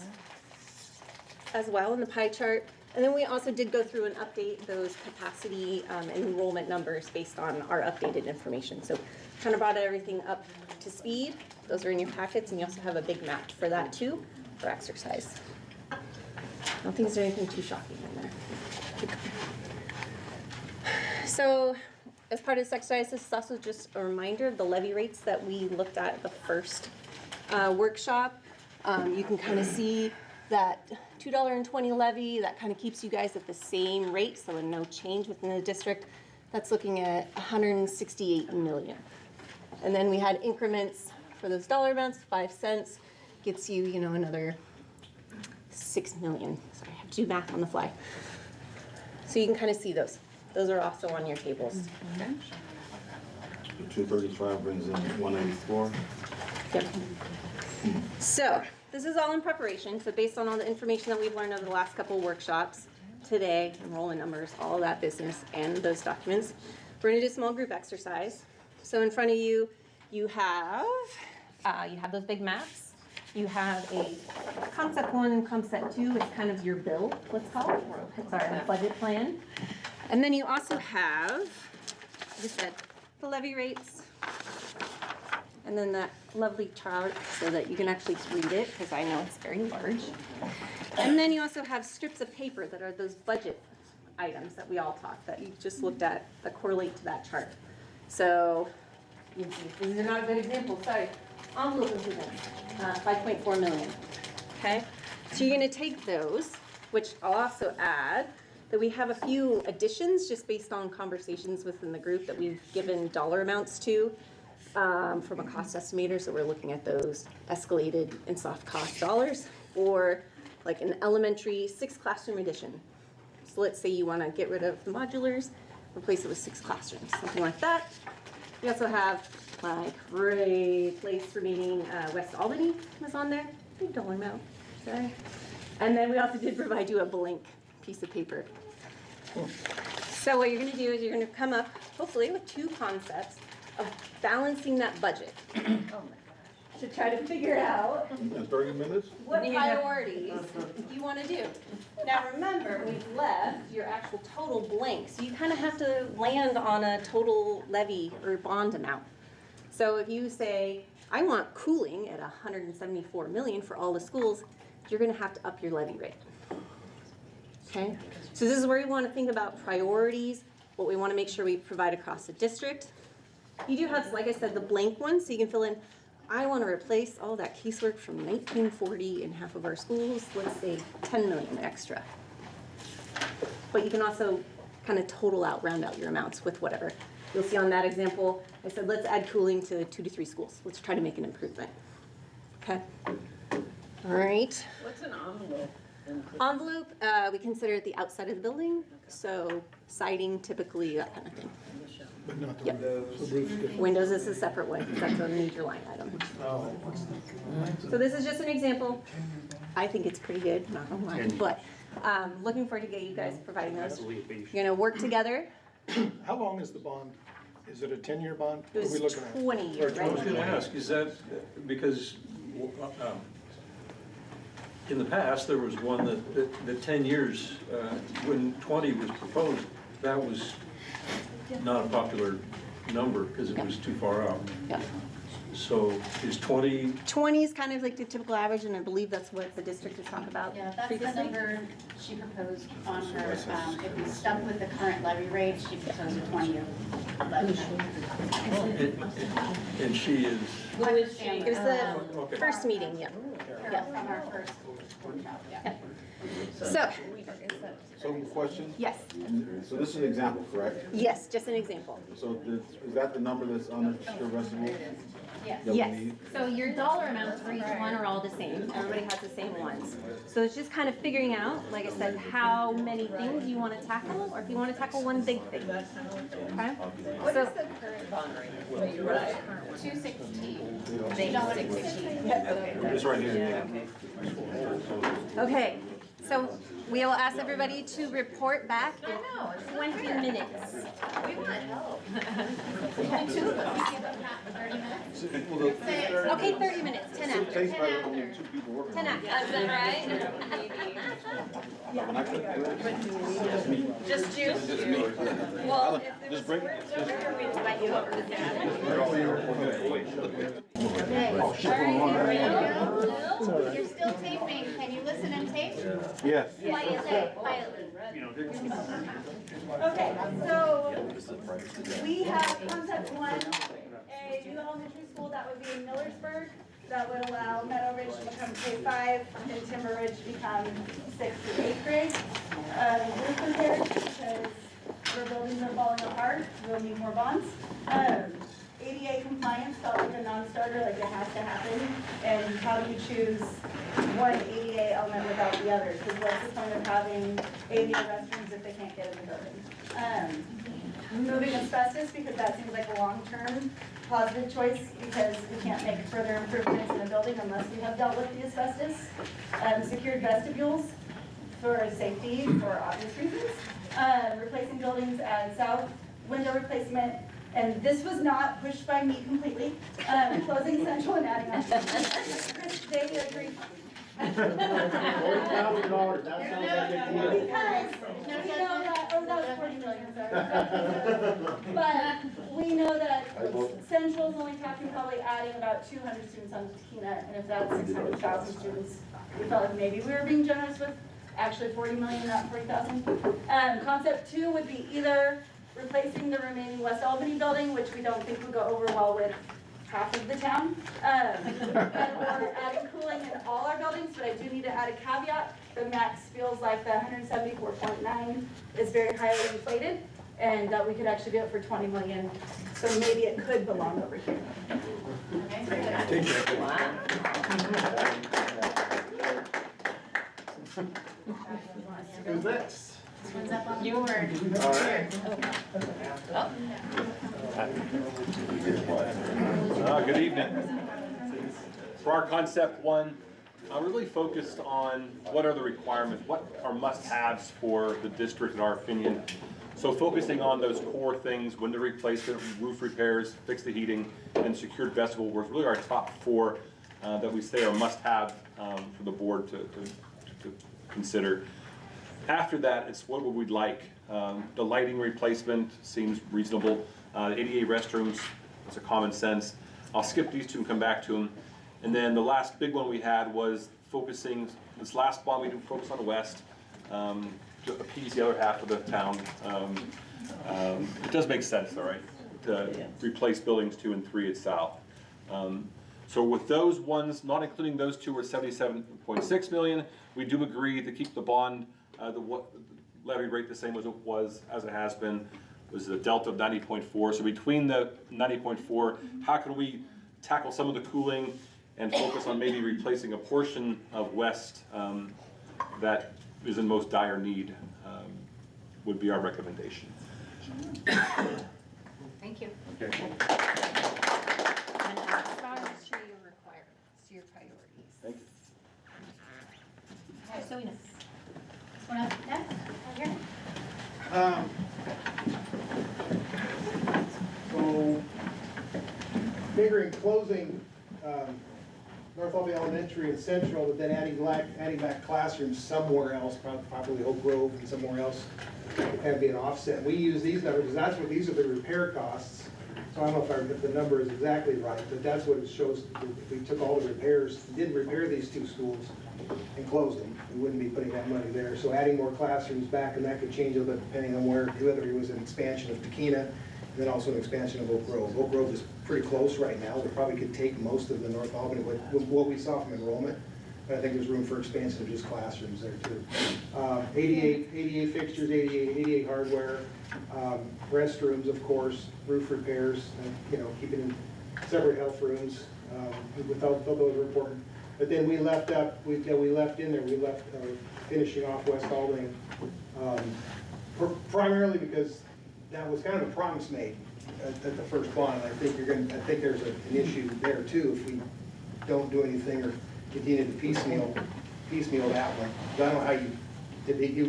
Speaker 19: as well in the pie chart. And then we also did go through and update those capacity and enrollment numbers based on our updated information. So kind of brought everything up to speed. Those are in your packets, and you also have a big map for that too, for exercise. I don't think there's anything too shocking in there. So as part of this exercise, this is also just a reminder of the levy rates that we looked at the first workshop. You can kind of see that $2.20 levy, that kind of keeps you guys at the same rate, so no change within the district. That's looking at 168 million. And then we had increments for those dollar amounts, 5 cents, gets you, another 6 million. Sorry, I have to do math on the fly. So you can kind of see those. Those are also on your tables. Okay.
Speaker 7: 235 brings in 184.
Speaker 19: Yep. So this is all in preparation. So based on all the information that we've learned over the last couple workshops today, enrollment numbers, all of that business, and those documents, we're going to do a small group exercise. So in front of you, you have those big maps. You have a concept 1 and concept 2. It's kind of your bill, let's call it. It's our budget plan. And then you also have, like I said, the levy rates. And then that lovely chart so that you can actually read it, because I know it's very large. And then you also have strips of paper that are those budget items that we all talked, that you just looked at, that correlate to that chart. So, these are not a good example, sorry. Envelope improvements, 5.4 million, okay? So you're gonna take those, which I'll also add, that we have a few additions just based on conversations within the group that we've given dollar amounts to from a cost estimator, so we're looking at those escalated and soft cost dollars, or like an elementary 6 classroom addition. So let's say you wanna get rid of the modulars, replace it with 6 classrooms, something like that. We also have like replace remaining West Albany was on there, big dollar amount, sorry. And then we also did provide you a blank piece of paper. So what you're gonna do is you're gonna come up, hopefully, with 2 concepts of balancing that budget. To try to figure out
Speaker 7: In 30 minutes?
Speaker 19: what priorities you want to do. Now remember, we've left your actual total blank, so you kind of have to land on a total levy or bond amount. So if you say, I want cooling at 174 million for all the schools, you're going to have to up your levy rate. Okay? So this is where we want to think about priorities, what we want to make sure we provide across the district. You do have, like I said, the blank ones, so you can fill in, I want to replace all that casework from 1940 in half of our schools, let's say 10 million extra. But you can also kind of total out, round out your amounts with whatever. You'll see on that example, I said, let's add cooling to 2 to 3 schools. Let's try to make an improvement. Okay? All right.
Speaker 5: What's an envelope?
Speaker 19: Envelope, we consider it the outside of the building, so siding typically, that kind of thing.
Speaker 9: But not the
Speaker 19: Yep.
Speaker 9: windows. So roof's different.
Speaker 19: Windows is a separate one, because that's a major line item. So this is just an example. I think it's pretty good, not gonna lie, but looking forward to get you guys providing those. You're gonna work together.
Speaker 9: How long is the bond? Is it a 10-year bond?
Speaker 19: It
Speaker 9: What are we
Speaker 19: was
Speaker 9: looking at?
Speaker 19: 20 years,
Speaker 2: I was
Speaker 19: right?
Speaker 2: gonna ask, is that, because in the past, there was one that 10 years, when 20 was proposed, that was not a popular number because it was too far out.
Speaker 19: Yeah.
Speaker 2: So is 20,
Speaker 19: 20 is kind of like the typical average, and I believe that's what the district has talked about
Speaker 1: Yeah, that's the
Speaker 19: previously.
Speaker 1: number she proposed on her, if we stuck with the current levy rate, she proposed a 20-year levy.
Speaker 2: and she is,
Speaker 1: Who is she?
Speaker 19: It was the
Speaker 2: Okay.
Speaker 19: first meeting, yeah.
Speaker 1: Yeah, from our first workshop, yeah.
Speaker 7: So question?
Speaker 19: Yes,
Speaker 7: So this is an example, correct?
Speaker 19: yes, just an example.
Speaker 7: So is that the number that's on the recipe?
Speaker 1: Yes.
Speaker 7: that we
Speaker 19: Yes,
Speaker 7: need?
Speaker 19: so your dollar amounts for each one are all the same, everybody has the same ones. So it's just kind of figuring out, like I said, how many things you want to tackle, or if you want to tackle one big thing. Okay?
Speaker 5: What
Speaker 19: So-
Speaker 5: is the current bond rate that you write?
Speaker 1: 216.
Speaker 14: Just right here.
Speaker 19: Okay, so we will ask everybody to report back in 20 minutes.
Speaker 1: We want help. We have 2 of us. 30 minutes.
Speaker 19: Okay, 30 minutes, 10
Speaker 7: It
Speaker 19: after.
Speaker 7: takes like only 2 people working.
Speaker 19: 10 after, is that right?
Speaker 7: And I couldn't do it.
Speaker 19: Just you?
Speaker 7: Just me.
Speaker 19: Well,
Speaker 7: Just bring.
Speaker 19: we invite you over to that.
Speaker 1: Okay, all right, here we go. You're still taping, can you listen and tape?
Speaker 7: Yes.
Speaker 1: Quietly.
Speaker 8: Okay, so we have concept 1, a new elementary school that would be in Millersburg, that would allow Meadow Ridge to become K-5 and Timber Ridge to become 6th to 8th grade. Roof repairs, because our buildings are falling apart, we'll need more bonds. ADA compliance felt like a non-starter, like it has to happen. And how do you choose one ADA element without the others? Because what's the point of having ADA restrooms if they can't get in the building? Removing asbestos, because that seems like a long-term positive choice, because we can't make further improvements in the building unless we have dealt with the asbestos. Secured vestibules for safety, for obvious reasons. Replacing buildings at south, window replacement. And this was not pushed by me completely. Closing central and adding on. Chris, they agree.
Speaker 3: $40,000, that sounds like a deal.
Speaker 8: Because we know that, oh, that was 40 million, sorry. But we know that
Speaker 20: Central's only talking probably adding about 200 students on Takina, and if that's 600,000 students, we felt like maybe we were being generous with actually 40 million, not 40,000. Concept 2 would be either replacing the remaining West Albany building, which we don't think would go over well with half of the town, or adding cooling in all our buildings, but I do need to add a caveat. The max feels like the 174.9 is very highly inflated, and that we could actually do it for 20 million, so maybe it could belong over here.
Speaker 3: Who's next?
Speaker 1: This one's up on the board.
Speaker 3: All right.
Speaker 14: Good evening. For our concept 1, I'm really focused on what are the requirements, what are must-haves for the district in our opinion. So focusing on those core things, window replacement, roof repairs, fix the heating, and secured vestibule was really our top 4 that we say are must-have for the board to consider. After that, it's what would we like. The lighting replacement seems reasonable. The ADA restrooms, it's a common sense. I'll skip these 2 and come back to them. And then the last big one we had was focusing, this last one we did focus on the west, to appease the other half of the town. It does make sense though, right? To replace buildings 2 and 3 at south. So with those ones, not including those 2, were 77.6 million. We do agree to keep the bond, the levy rate the same as it has been. It was a delta of 90.4. So between the 90.4, how can we tackle some of the cooling and focus on maybe replacing a portion of west that is in most dire need, would be our recommendation.
Speaker 1: Thank you.
Speaker 14: Okay.
Speaker 10: Your requirements, your priorities.
Speaker 14: Thank you.
Speaker 1: Okay, so we know. This one up next, over here.
Speaker 9: So, figuring closing North Albany Elementary and Central, but then adding back classrooms somewhere else, probably Oak Grove and somewhere else, and be an offset. We use these numbers because these are the repair costs. So I don't know if the number is exactly right, but that's what it shows. If we took all the repairs, didn't repair these 2 schools and closed them, we wouldn't be putting that money there. So adding more classrooms back, and that could change a little bit depending on whether it was an expansion of Takina, and then also an expansion of Oak Grove. Oak Grove is pretty close right now. We probably could take most of the North Albany with what we saw from enrollment, but I think there's room for expansion of just classrooms there too. ADA fixtures, ADA hardware, restrooms, of course, roof repairs, keeping separate health rooms. We thought those were important. But then we left finishing off West Albany, primarily because that was kind of a promise made at the first bond. I think there's an issue there too if we don't do anything or continue to piecemeal that one. I don't know how you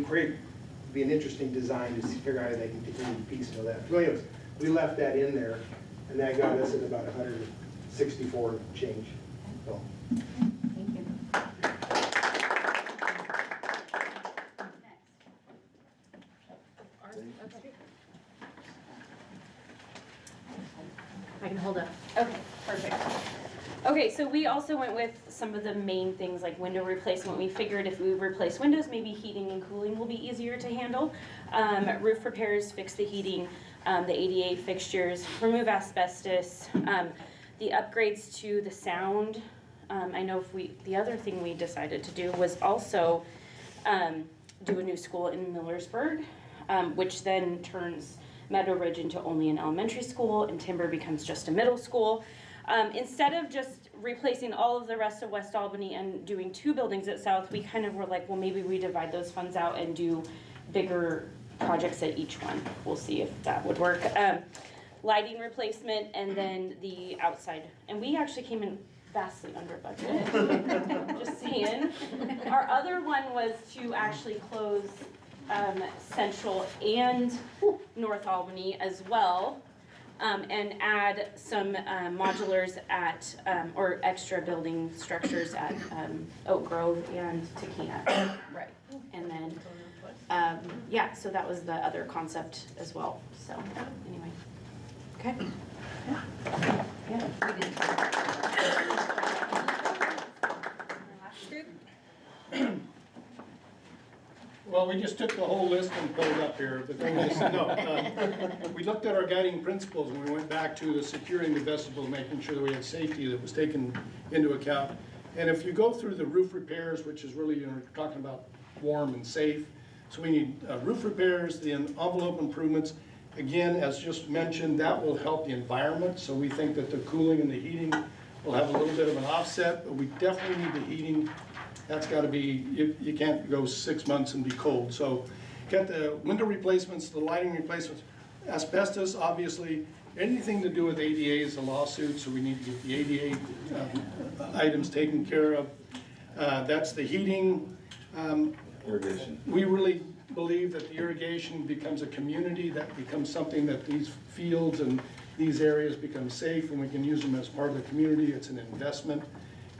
Speaker 9: create. It'd be an interesting design to figure out how they can continue to piecemeal that. So anyways, we left that in there, and that got us at about 164 change. So.
Speaker 1: Thank you.
Speaker 19: I can hold up.
Speaker 12: Okay, perfect. Okay, so we also went with some of the main things like window replacement. We figured if we replace windows, maybe heating and cooling will be easier to handle. Roof repairs, fix the heating, the ADA fixtures, remove asbestos, the upgrades to the sound. I know the other thing we decided to do was also do a new school in Millersburg, which then turns Meadow Ridge into only an elementary school, and Timber becomes just a middle school. Instead of just replacing all of the rest of West Albany and doing 2 buildings at South, we kind of were like, well, maybe we divide those funds out and do bigger projects at each one. We'll see if that would work. Lighting replacement, and then the outside. And we actually came in vastly under budget, just saying. Our other one was to actually close Central and North Albany as well, and add some modulars at, or extra building structures at Oak Grove and Takina. Right. And then, yeah, so that was the other concept as well. So anyway, okay.
Speaker 9: Well, we just took the whole list and pulled it up here. The thing is, we looked at our guiding principles and we went back to the securing the vestibule, making sure that we had safety that was taken into account. And if you go through the roof repairs, which is really, talking about warm and safe. So we need roof repairs, the envelope improvements. Again, as just mentioned, that will help the environment. So we think that the cooling and the heating will have a little bit of an offset, but we definitely need the heating. That's got to be, you can't go 6 months and be cold. So got the window replacements, the lighting replacements, asbestos, obviously, anything to do with ADA is a lawsuit, so we need to get the ADA items taken care of. That's the heating.
Speaker 7: Irrigation.
Speaker 9: We really believe that the irrigation becomes a community, that becomes something that these fields and these areas become safe and we can use them as part of the community. It's an investment.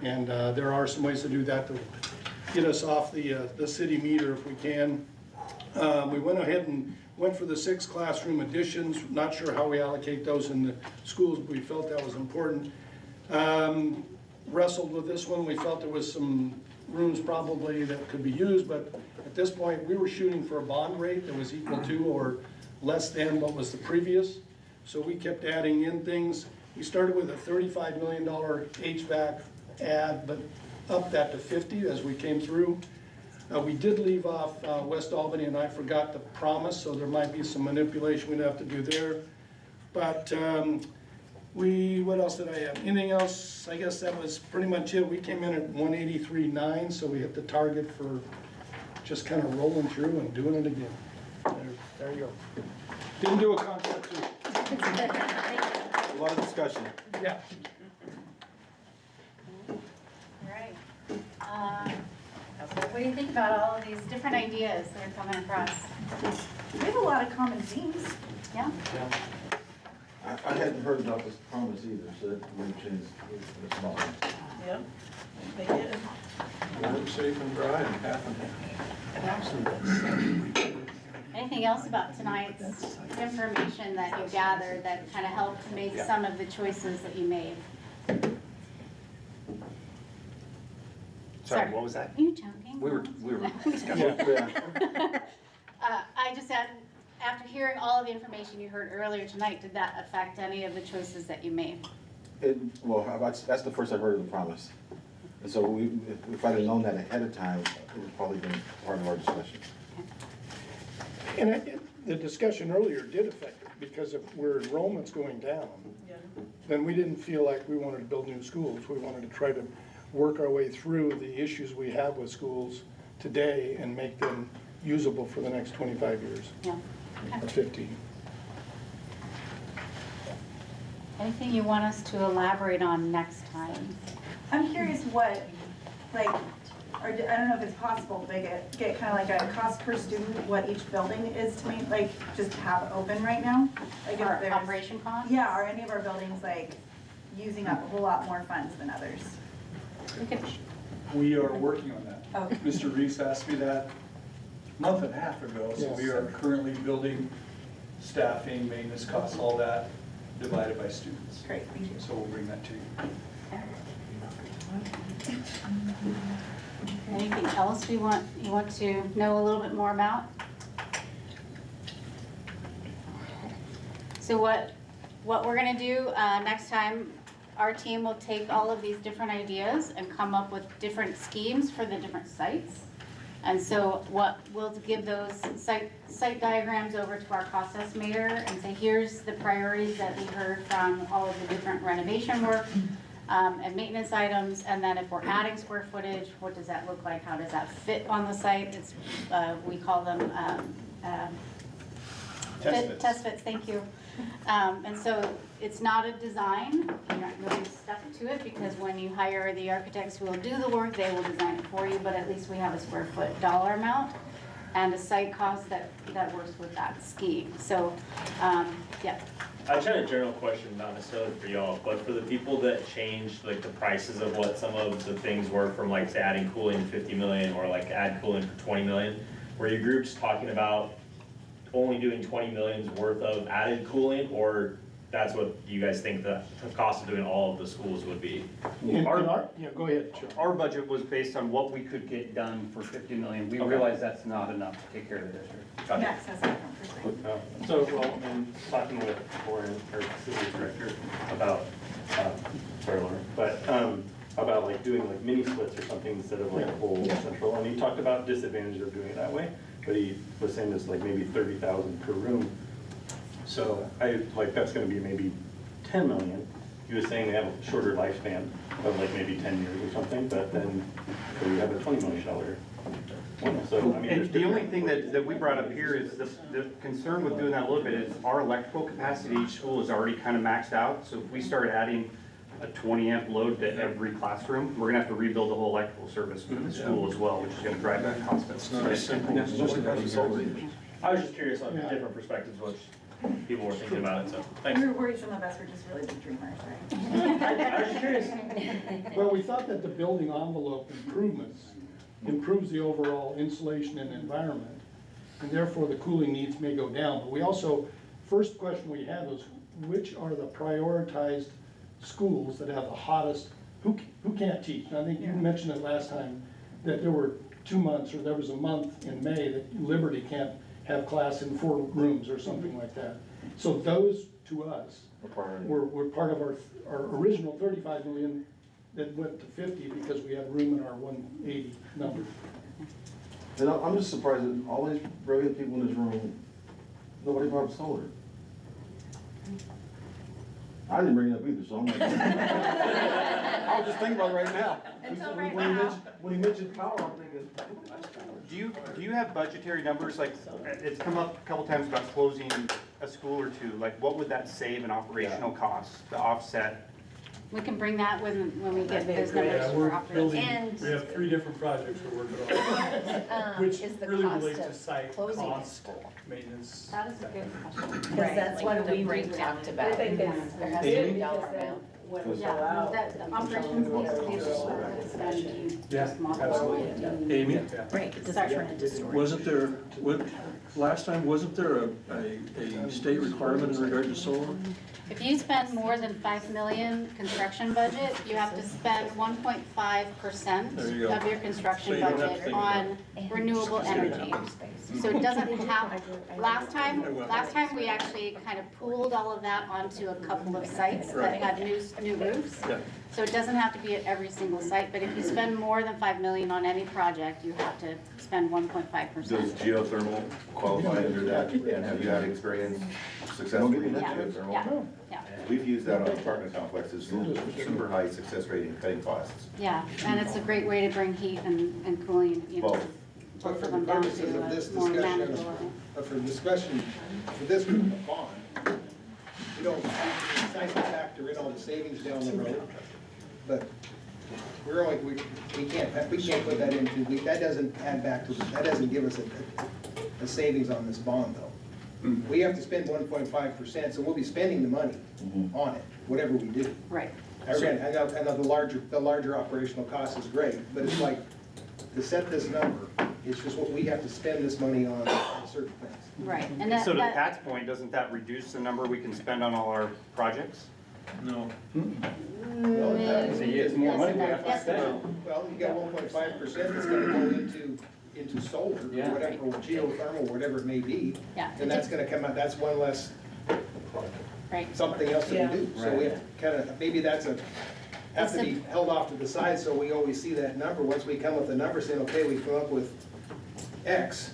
Speaker 9: And there are some ways to do that to get us off the city meter if we can. We went ahead and went for the 6 classroom additions. Not sure how we allocate those in the schools, but we felt that was important. Wrestled with this one. We felt there was some rooms probably that could be used, but at this point we were shooting for a bond rate that was equal to or less than what was the previous. So we kept adding in things. We started with a $35 million HVAC add, but upped that to 50 as we came through. We did leave off West Albany, and I forgot the promise, so there might be some manipulation we'd have to do there. But what else did I have? Anything else? I guess that was pretty much it. We came in at 183.9, so we hit the target for just kind of rolling through and doing it again. There you go. Didn't do a concept too.
Speaker 7: A lot of discussion.
Speaker 9: Yeah.
Speaker 1: What do you think about all of these different ideas that are coming across?
Speaker 8: We have a lot of common themes.
Speaker 1: Yeah.
Speaker 7: I hadn't heard about this promise either, so that may change the small.
Speaker 5: Yeah, they did.
Speaker 2: Work safe and dry and half and half.
Speaker 1: Anything else about tonight's information that you gathered that kind of helped make some of the choices that you made?
Speaker 15: Sorry, what was that?
Speaker 1: Are you joking?
Speaker 15: We were.
Speaker 1: I just had, after hearing all of the information you heard earlier tonight, did that affect any of the choices that you made?
Speaker 7: That's the first I've heard of the promise. And so if I'd have known that ahead of time, it would have probably been part of our discussion.
Speaker 9: And the discussion earlier did affect it, because if we're enrollment's going down, then we didn't feel like we wanted to build new schools. We wanted to try to work our way through the issues we have with schools today and make them usable for the next 25 years.
Speaker 1: Yeah.
Speaker 9: Or 50.
Speaker 1: Anything you want us to elaborate on next time?
Speaker 8: I'm curious what, like, or I don't know if it's possible to get kind of like a cost per student, what each building is to me, like, just have open right now? Like,
Speaker 1: Our
Speaker 8: if there's,
Speaker 1: operation costs?
Speaker 8: yeah, are any of our buildings like using up a whole lot more funds than others?
Speaker 2: We are working on that.
Speaker 8: Okay.
Speaker 2: Mr. Reese asked me that a month and a half ago, so we are currently building staffing, maintenance costs, all that divided by students.
Speaker 8: Great, thank you.
Speaker 2: So we'll bring that to you.
Speaker 1: Anything else you want to know a little bit more about? So what we're gonna do next time, our team will take all of these different ideas and come up with different schemes for the different sites. And so we'll give those site diagrams over to our cost estimator and say, here's the priorities that we heard from all of the different renovation work and maintenance items. And then if we're adding square footage, what does that look like? How does that fit on the site? It's, we call them test fits, thank you. And so it's not a design, you're not really stuck to it, because when you hire the architects who will do the work, they will design it for you, but at least we have a square foot dollar amount and a site cost that works with that scheme. So, yeah.
Speaker 15: I just had a general question, not necessarily for y'all, but for the people that changed like the prices of what some of the things were, from like say adding cooling 50 million or like add cooling for 20 million, were your groups talking about only doing 20 million's worth of added cooling, or that's what you guys think the cost of doing all of the schools would be.
Speaker 9: Yeah, go ahead, Chuck.
Speaker 16: Our budget was based on what we could get done for 50 million. We
Speaker 15: Okay.
Speaker 16: realize that's not enough to take care of the district.
Speaker 8: Max has a different perspective.
Speaker 14: So, well, and talking with Lauren, our city director, about, sorry Lauren, but, about like doing like mini splits or something instead of like a whole central. And he talked about disadvantages of doing it that way, but he was saying it's like maybe 30,000 per room. So that's gonna be maybe 10 million. He was saying they have a shorter lifespan of like maybe 10 years or something, but then so we have a $20 million one. So, I mean,
Speaker 16: And the only thing that we brought up here is the concern with doing that a little bit is our electrical capacity at each school is already kind of maxed out. So if we start adding a 20 amp load to every classroom, we're gonna have to rebuild the whole electrical service for the school as well, which is gonna drive that cost up.
Speaker 4: It's not as simple as just having solar.
Speaker 15: I was just curious on different perspectives, which people were thinking about it, so thanks.
Speaker 8: We were worried some of us were just really big dreamers, right?
Speaker 15: I was just curious.
Speaker 9: Well, we thought that the building envelope improvements improves the overall insulation and environment, and therefore the cooling needs may go down. But we also, first question we had was, which are the prioritized schools that have the hottest, who can't teach? And I think you mentioned it last time, that there were 2 months, or there was a month in May that Liberty can't have class in 4 rooms or something like that. So those, to us, were part of our original 35 million that went to 50 because we had room in our 180 number.
Speaker 7: And I'm just surprised that all these brilliant people in this room, nobody brought up solar. I didn't bring it up either, so I'm like, I was just thinking about it right now.
Speaker 8: Until right
Speaker 7: When he
Speaker 8: now.
Speaker 7: mentioned- When he mentioned power, I'm thinking,
Speaker 16: Do you have budgetary numbers, like, it's come up a couple times about closing a school or two, like what would that save in operational costs to offset?
Speaker 1: We can bring that when we get those
Speaker 16: great.
Speaker 1: numbers
Speaker 4: Yeah,
Speaker 1: for
Speaker 4: we're
Speaker 1: operating.
Speaker 4: building,
Speaker 20: And-
Speaker 4: we have 3 different projects we're working on, which
Speaker 20: is the
Speaker 4: really
Speaker 20: cost
Speaker 4: relate to
Speaker 20: of
Speaker 4: site
Speaker 20: closing a
Speaker 4: cost,
Speaker 20: school?
Speaker 4: maintenance.
Speaker 1: That is a good question.
Speaker 20: Because that's
Speaker 12: like
Speaker 20: what
Speaker 12: the
Speaker 20: we
Speaker 12: breakdown.
Speaker 20: talked about.
Speaker 5: I think
Speaker 20: There
Speaker 5: it's
Speaker 20: has to be a dollar amount.
Speaker 1: Yeah, that operations needs to be
Speaker 4: Yeah,
Speaker 1: just multiple.
Speaker 4: absolutely. Amy?
Speaker 17: Right, it doesn't turn into storage.
Speaker 21: Wasn't there, last time, wasn't there a state requirement in regard to solar?
Speaker 1: If you spend more than 5 million construction budget, you have to spend 1.5%
Speaker 21: There you go.
Speaker 1: of your construction
Speaker 21: So you don't have to
Speaker 1: budget
Speaker 21: think
Speaker 1: on renewable energy. So it doesn't have, last time we actually kind of pooled all of that onto a couple of sites that had new roofs.
Speaker 21: Yeah.
Speaker 1: So it doesn't have to be at every single site, but if you spend more than 5 million on any project, you have to spend 1.5%.
Speaker 22: Does geothermal qualify under that? And have you had experience successfully with
Speaker 1: Yeah,
Speaker 22: geothermal?
Speaker 1: yeah.
Speaker 22: We've used that on apartment complexes, super high success rate in cutting costs.
Speaker 1: Yeah, and it's a great way to bring heat and cooling, you know,
Speaker 22: Both.
Speaker 1: both of them down to a more manageable level.
Speaker 23: But for discussion, for this group of bond, you know, it's nice to factor in all the savings down the road, but we're only, we can't put that into, that doesn't add back to, that doesn't give us a savings on this bond though. We have to spend 1.5%, so we'll be spending the money on it, whatever we do.
Speaker 1: Right.
Speaker 23: Again, I know the larger operational cost is great, but it's like, to set this number, it's just what we have to spend this money on certain things.
Speaker 1: Right, and that,
Speaker 16: So to Pat's point, doesn't that reduce the number we can spend on all our projects?
Speaker 21: No.
Speaker 16: It's more money we have to spend.
Speaker 23: Well, you got 1.5% that's gonna go into solar, or whatever, or geothermal, whatever it may be.
Speaker 1: Yeah.
Speaker 23: And that's gonna come out, that's one less, something else that we do. So we have to kind of, maybe have to be held off to the side, so we always see that number. Once we come with a number saying, okay, we come up with X,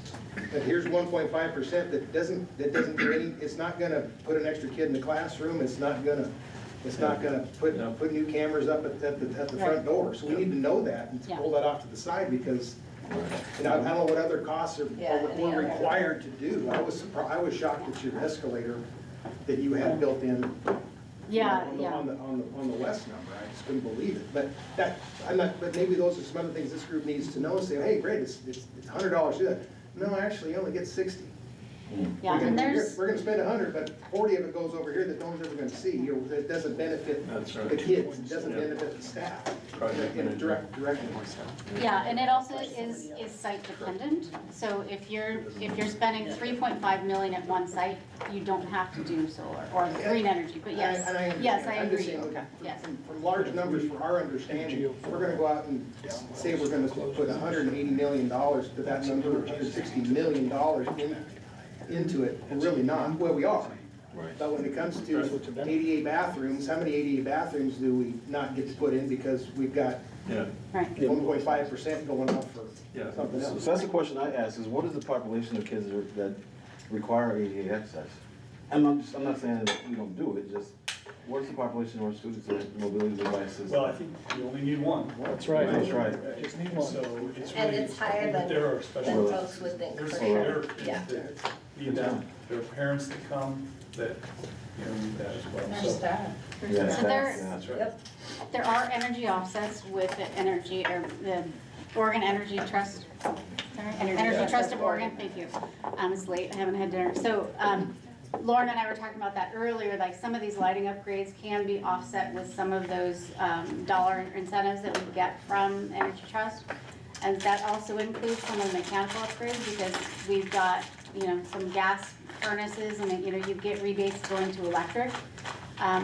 Speaker 23: but here's 1.5% that doesn't do any, it's not gonna put an extra kid in the classroom, it's not gonna put new cameras up at the front door. So we need to know that and pull that off to the side, because, you know, I don't know what other costs we're required to do. I was shocked at your escalator that you had built in. On the west number, I just couldn't believe it. But but maybe those are some other things this group needs to know, and say, hey, great, it's $100 to do that. No, actually, you only get 60.
Speaker 1: Yeah, and there's,
Speaker 23: We're gonna spend 100, but 40 of it goes over here that no one's ever gonna see. It doesn't benefit the kids, it doesn't benefit the staff. In a directly.
Speaker 1: yeah, and it also is site dependent. So if you're spending 3.5 million at one site, you don't have to do solar or green energy, but yes, yes, I
Speaker 23: I'm just
Speaker 1: agree.
Speaker 23: saying,
Speaker 1: Yes.
Speaker 23: from large numbers, for our understanding, we're gonna go out and say we're gonna put $180 million to that number, $160 million into it. We're really not. Well, we are. But when it comes to ADA bathrooms, how many ADA bathrooms do we not get to put in because we've got 1.5% going up for something
Speaker 7: So
Speaker 23: else?
Speaker 7: that's the question I ask, is what is the population of kids that require ADA access? And I'm not saying that we don't do it, just what is the population of our students that mobility devices?
Speaker 2: Well, I think you only need one.
Speaker 9: That's right.
Speaker 7: That's right.
Speaker 9: Just need one.
Speaker 2: So it's
Speaker 10: And
Speaker 2: really,
Speaker 10: it's higher
Speaker 2: but there are
Speaker 10: than
Speaker 2: special.
Speaker 10: folks would think, for
Speaker 2: There
Speaker 10: sure.
Speaker 2: are kids
Speaker 10: Yeah.
Speaker 2: that need that, there are parents that come that, need that as well.
Speaker 10: Our
Speaker 2: So-
Speaker 10: staff.
Speaker 7: Yeah,
Speaker 1: So
Speaker 7: that's right.
Speaker 10: Yep.
Speaker 1: There are energy offsets with the energy, or the Oregon Energy Trust, Energy Trust of Oregon, thank you. It's late, I haven't had dinner. So, Lauren and I were talking about that earlier, like some of these lighting upgrades can be offset with some of those dollar incentives that we get from Energy Trust. And that also includes some of the mechanical upgrades because we've got, some gas furnaces and, you get rebates going to electric.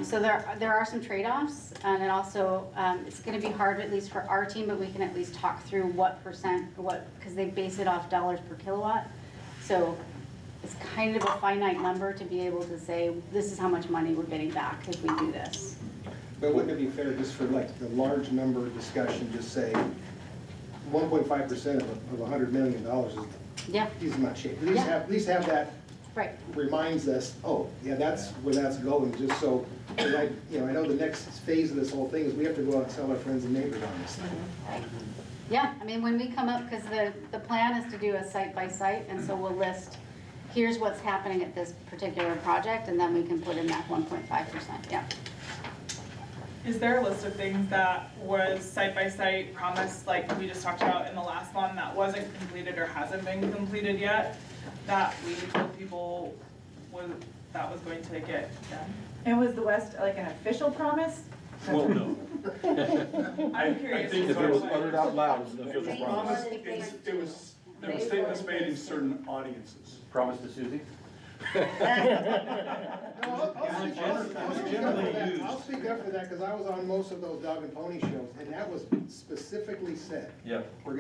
Speaker 1: So there are some trade-offs, and it also, it's gonna be hard, at least for our team, but we can at least talk through what percent, because they base it off dollars per kilowatt. So it's kind of a finite number to be able to say, this is how much money we're getting back if we do this.
Speaker 23: But wouldn't it be fair, just for like the large number discussion, just say 1.5% of $100 million is not cheap. At least have that
Speaker 1: Right.
Speaker 23: reminds us, oh, yeah, that's where that's going, just so, and I know the next phase of this whole thing is we have to go out and tell our friends and neighbors on this thing.
Speaker 1: Yeah, I mean, when we come up, because the plan is to do a site by site, and so we'll list, here's what's happening at this particular project, and then we can put in that 1.5%, yeah.
Speaker 11: Is there a list of things that was site by site promised, like we just talked about in the last one, that wasn't completed or hasn't been completed yet, that we told people that was going to get done?
Speaker 8: And was the West like an official promise?
Speaker 2: Well, no.
Speaker 11: I'm curious.
Speaker 7: If it was uttered out loud, it's an official promise.
Speaker 2: There were statements made in certain audiences.
Speaker 21: Promise to Susie?
Speaker 23: I'll speak up for that, because I was on most of those dog and pony shows, and that was specifically said.
Speaker 21: Yep.
Speaker 23: We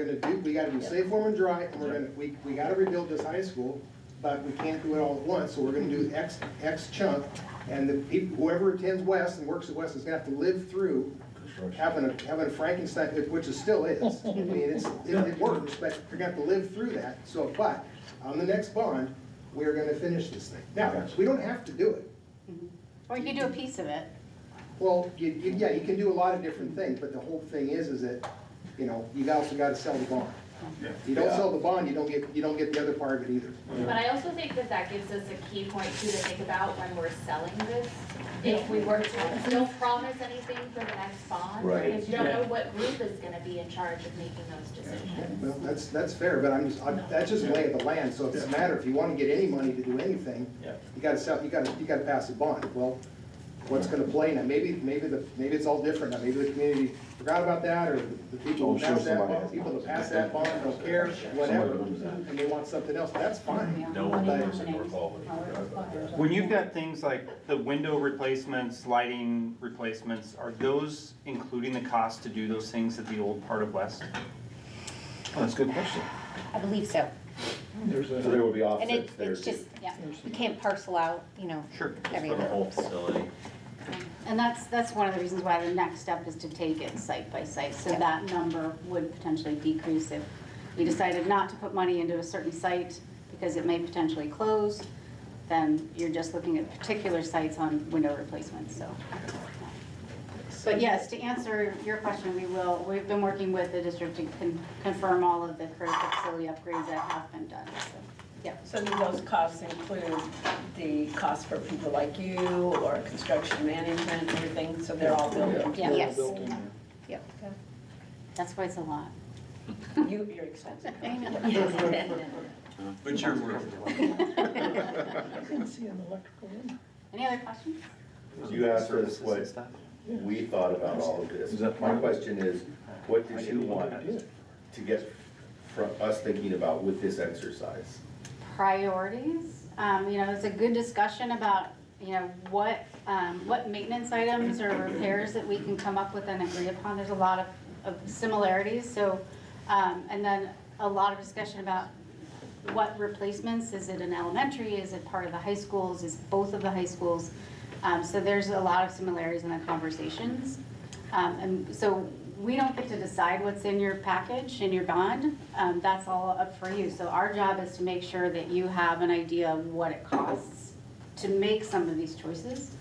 Speaker 23: gotta do safe, warm, and dry, and we gotta rebuild this high school, but we can't do it all at once, so we're gonna do X chunk, and the people, whoever attends West and works at West is gonna have to live through having a Frankenstein, which it still is. I mean, it works, but you're gonna have to live through that, so, but, on the next bond, we're gonna finish this thing. Now, we don't have to do it.
Speaker 1: Or you could do a piece of it.
Speaker 23: Well, you can do a lot of different things, but the whole thing is that, you also gotta sell the bond. If you don't sell the bond, you don't get the other part of it either.
Speaker 13: But I also think that gives us a key point too to think about when we're selling this. If we were to, don't promise anything for the next bond,
Speaker 23: Right.
Speaker 13: because you don't know what group is gonna be in charge of making those decisions.
Speaker 23: Well, that's fair, but that's just lay of the land, so it doesn't matter, if you wanna get any money to do anything, you gotta sell, you gotta pass a bond. Well, what's gonna play now? Maybe it's all different now, maybe the community forgot about that, or the people who pass that bond, people that pass that bond don't care, whatever, and they want something else, that's fine.
Speaker 6: No one knows it or quality.
Speaker 16: When you've got things like the window replacements, lighting replacements, are those including the cost to do those things at the old part of West?
Speaker 7: Oh, that's a good question.
Speaker 19: I believe so.
Speaker 22: So there will be
Speaker 19: And
Speaker 22: offsets there
Speaker 19: it's
Speaker 22: too.
Speaker 19: just, you can't parcel out,
Speaker 16: Sure.
Speaker 6: For the whole facility.
Speaker 1: And that's one of the reasons why the next step is to take it site by site, so that number would potentially decrease if we decided not to put money into a certain site because it may potentially close, then you're just looking at particular sites on window replacements, so. But yes, to answer your question, we've been working with the district to confirm all of the critical facility upgrades that have been done, so. Yeah.
Speaker 5: So do those costs include the cost for people like you or construction management and everything, so they're all built into?
Speaker 1: Yeah. Yes.
Speaker 5: Yep.
Speaker 1: That's why it's a lot.
Speaker 5: You're expensive.
Speaker 21: But you're worth
Speaker 1: Any other questions?
Speaker 22: You asked us what we thought about all of this. My question is, what did you want to get from us thinking about with this exercise?
Speaker 1: Priorities, it's a good discussion about, what maintenance items or repairs that we can come up with and agree upon. There's a lot of similarities, so, and then a lot of discussion about what replacements, is it an elementary, is it part of the high schools, is both of the high schools? So there's a lot of similarities in the conversations. And so we don't get to decide what's in your package, in your bond. That's all up for you. So our job is to make sure that you have an idea of what it costs to make some of these choices.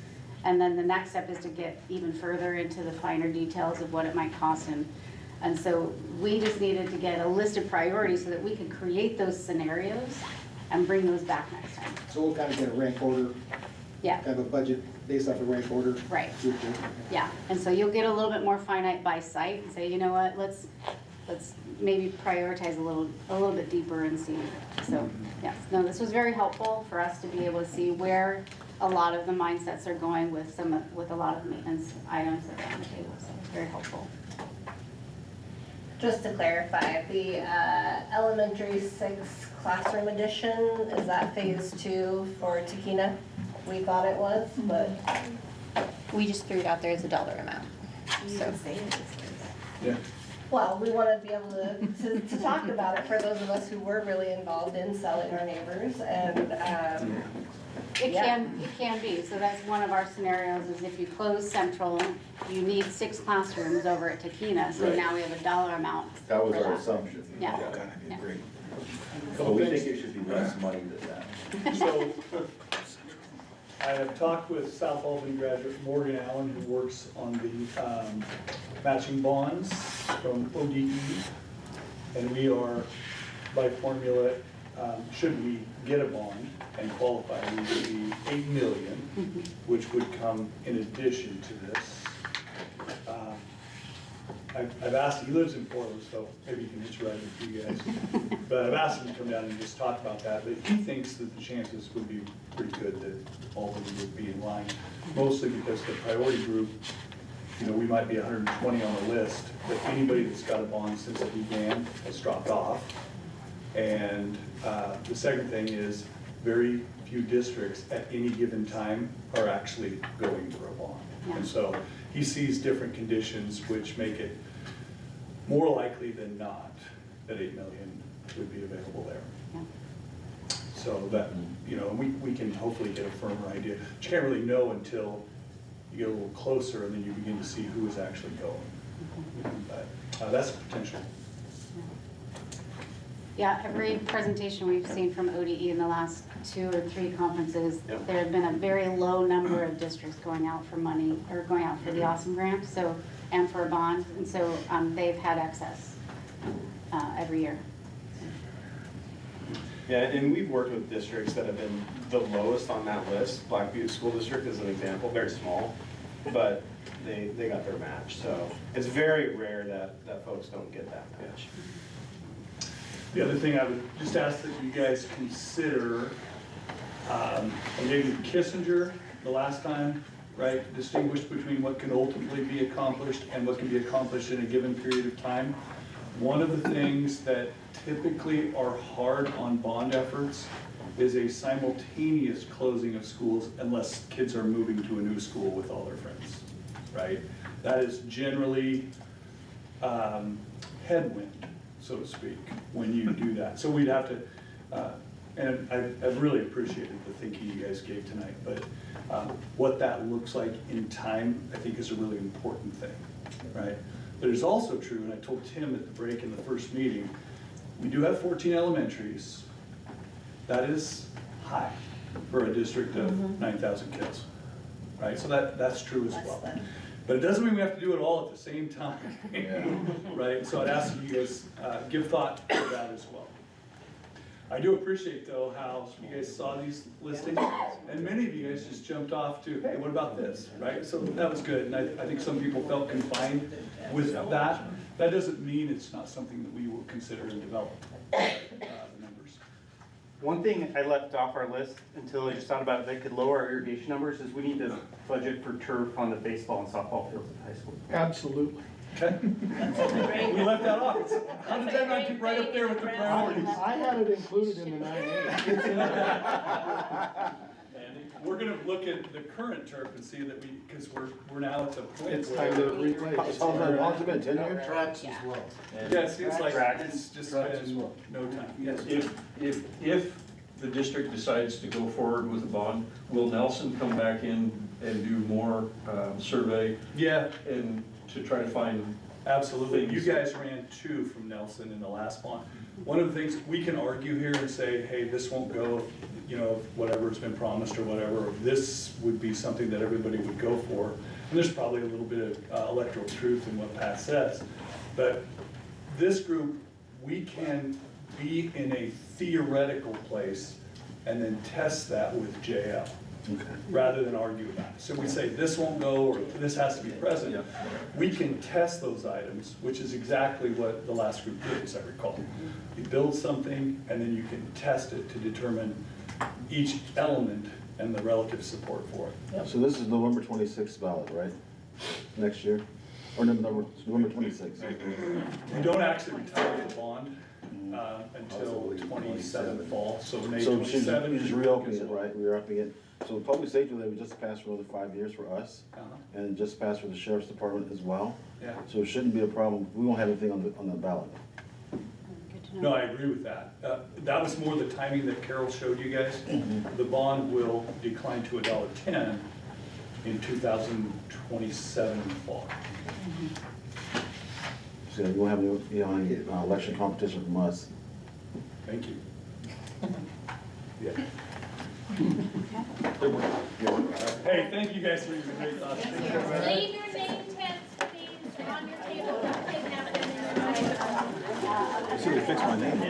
Speaker 1: And then the next step is to get even further into the finer details of what it might cost. And so we just needed to get a list of priorities so that we could create those scenarios and bring those back next time.
Speaker 23: So we'll kind of get a rank order,
Speaker 1: Yeah.
Speaker 23: kind of a budget based off a rank order.
Speaker 1: Right. Yeah, and so you'll get a little bit more finite by site and say, you know what, let's maybe prioritize a little bit deeper and see. So, yes, no, this was very helpful for us to be able to see where a lot of the mindsets are going with a lot of maintenance items that are on the table, so it's very helpful.
Speaker 10: Just to clarify, the elementary 6 classroom edition, is that phase 2 for Tahkeena? We thought it was, but.
Speaker 19: We just threw it out there as a dollar amount. So.
Speaker 2: Yeah.
Speaker 10: Well, we want to be able to talk about it for those of us who were really involved in selling our neighbors, and
Speaker 1: It can be, so that's one of our scenarios, is if you close Central, you need 6 classrooms over at Tahkeena, so
Speaker 22: Right.
Speaker 1: now we have a dollar amount.
Speaker 22: That was
Speaker 1: for
Speaker 22: our assumption.
Speaker 1: Yeah.
Speaker 22: Yeah. But we think it should be less money than that.
Speaker 2: So, I have talked with South Albany graduate Morgan Allen, who works on the matching bonds from ODE. And we are, by formula, should we get a bond and qualify, we would be $8 million, which would come in addition to this. I've asked, he lives in Portland, so maybe he can hitch a ride with you guys. But I've asked him to come down and just talk about that, but he thinks that the chances would be pretty good that Albany would be in line. Mostly because the priority group, we might be 120 on the list, but anybody that's got a bond since it began has dropped off. And the second thing is, very few districts at any given time are actually going for a bond. And so he sees different conditions which make it more likely than not that 8 million would be available there.
Speaker 1: Yeah.
Speaker 2: So that, we can hopefully get a firmer idea. But you can't really know until you get a little closer and then you begin to see who is actually going. But that's a potential.
Speaker 1: Yeah, every presentation we've seen from ODE in the last 2 or 3 conferences, there have been a very low number of districts going out for money, or going out for the Awesome Grant, and for a bond, and so they've had excess every year.
Speaker 3: Yeah, and we've worked with districts that have been the lowest on that list. Black Butte School District is an example, very small, but they got their match. So it's very rare that folks don't get that match.
Speaker 2: The other thing I would just ask that you guys consider, I gave you Kissinger the last time, right? Distinguished between what can ultimately be accomplished and what can be accomplished in a given period of time. One of the things that typically are hard on bond efforts is a simultaneous closing of schools unless kids are moving to a new school with all their friends, right? That is generally headwind, so to speak, when you do that. So we'd have to, and I've really appreciated the thinking you guys gave tonight, but what that looks like in time, I think is a really important thing, right? But it's also true, and I told Tim at the break in the first meeting, we do have 14 elementaries. That is high for a district of 9,000 kids, right? So that's true as well. But it doesn't mean we have to do it all at the same time, right? So I'd ask you guys give thought to that as well. I do appreciate though how you guys saw these listings, and many of you guys just jumped off to, hey, what about this, right? So that was good, and I think some people felt confined with that. That doesn't mean it's not something that we will consider and develop the numbers.
Speaker 16: One thing I left off our list until I just thought about it, that could lower our irrigation numbers, is we need to budget for turf on the baseball and softball fields at high school.
Speaker 9: Absolutely.
Speaker 2: We left that off. How did that not get right up there with the priorities?
Speaker 9: I had it included in the 9A.
Speaker 2: We're gonna look at the current turf and see that because we're now at the point
Speaker 9: It's
Speaker 2: where.
Speaker 9: time to replace.
Speaker 7: How long has it been, 10 years?
Speaker 4: Tracks as well.
Speaker 2: Yeah, it seems like
Speaker 16: Tracks.
Speaker 2: it's just
Speaker 4: Tracks as
Speaker 2: been
Speaker 4: well.
Speaker 2: no time. Yes.
Speaker 21: If the district decides to go forward with a bond, will Nelson come back in and do more survey
Speaker 2: Yeah,
Speaker 21: and to try to find?
Speaker 2: absolutely. You
Speaker 21: things?
Speaker 2: guys ran 2 from Nelson in the last bond. One of the things, we can argue here and say, hey, this won't go, whatever's been promised or whatever, or this would be something that everybody would go for. And there's probably a little bit of electoral truth in what Pat says. But this group, we can be in a theoretical place and then test that with JL.
Speaker 7: Okay.
Speaker 2: Rather than argue about it. So we say, this won't go, or this has to be present. We can test those items, which is exactly what the last group did, as I recall. You build something, and then you can test it to determine each element and the relative support for it.
Speaker 7: So this is November 26th ballot, right? Next year? Or November 26th?
Speaker 2: You don't actually retire the bond until 27 fall, so May
Speaker 7: So
Speaker 2: 27.
Speaker 7: you're just re-upping it, right? We're upping it. So public safety levy just passed for another 5 years for us, and it just passed for the sheriff's department as well.
Speaker 2: Yeah.
Speaker 7: So it shouldn't be a problem. We won't have anything on the ballot.
Speaker 2: No, I agree with that. That was more the timing that Carol showed you guys. The bond will decline to $1.10 in 2027 fall.
Speaker 7: So you won't have any election competition from us.
Speaker 2: Thank you. Yeah. Hey, thank you guys for your great thoughts.
Speaker 13: Leave your name tags, please, on your table, don't kidnap them.
Speaker 7: I should have fixed my name.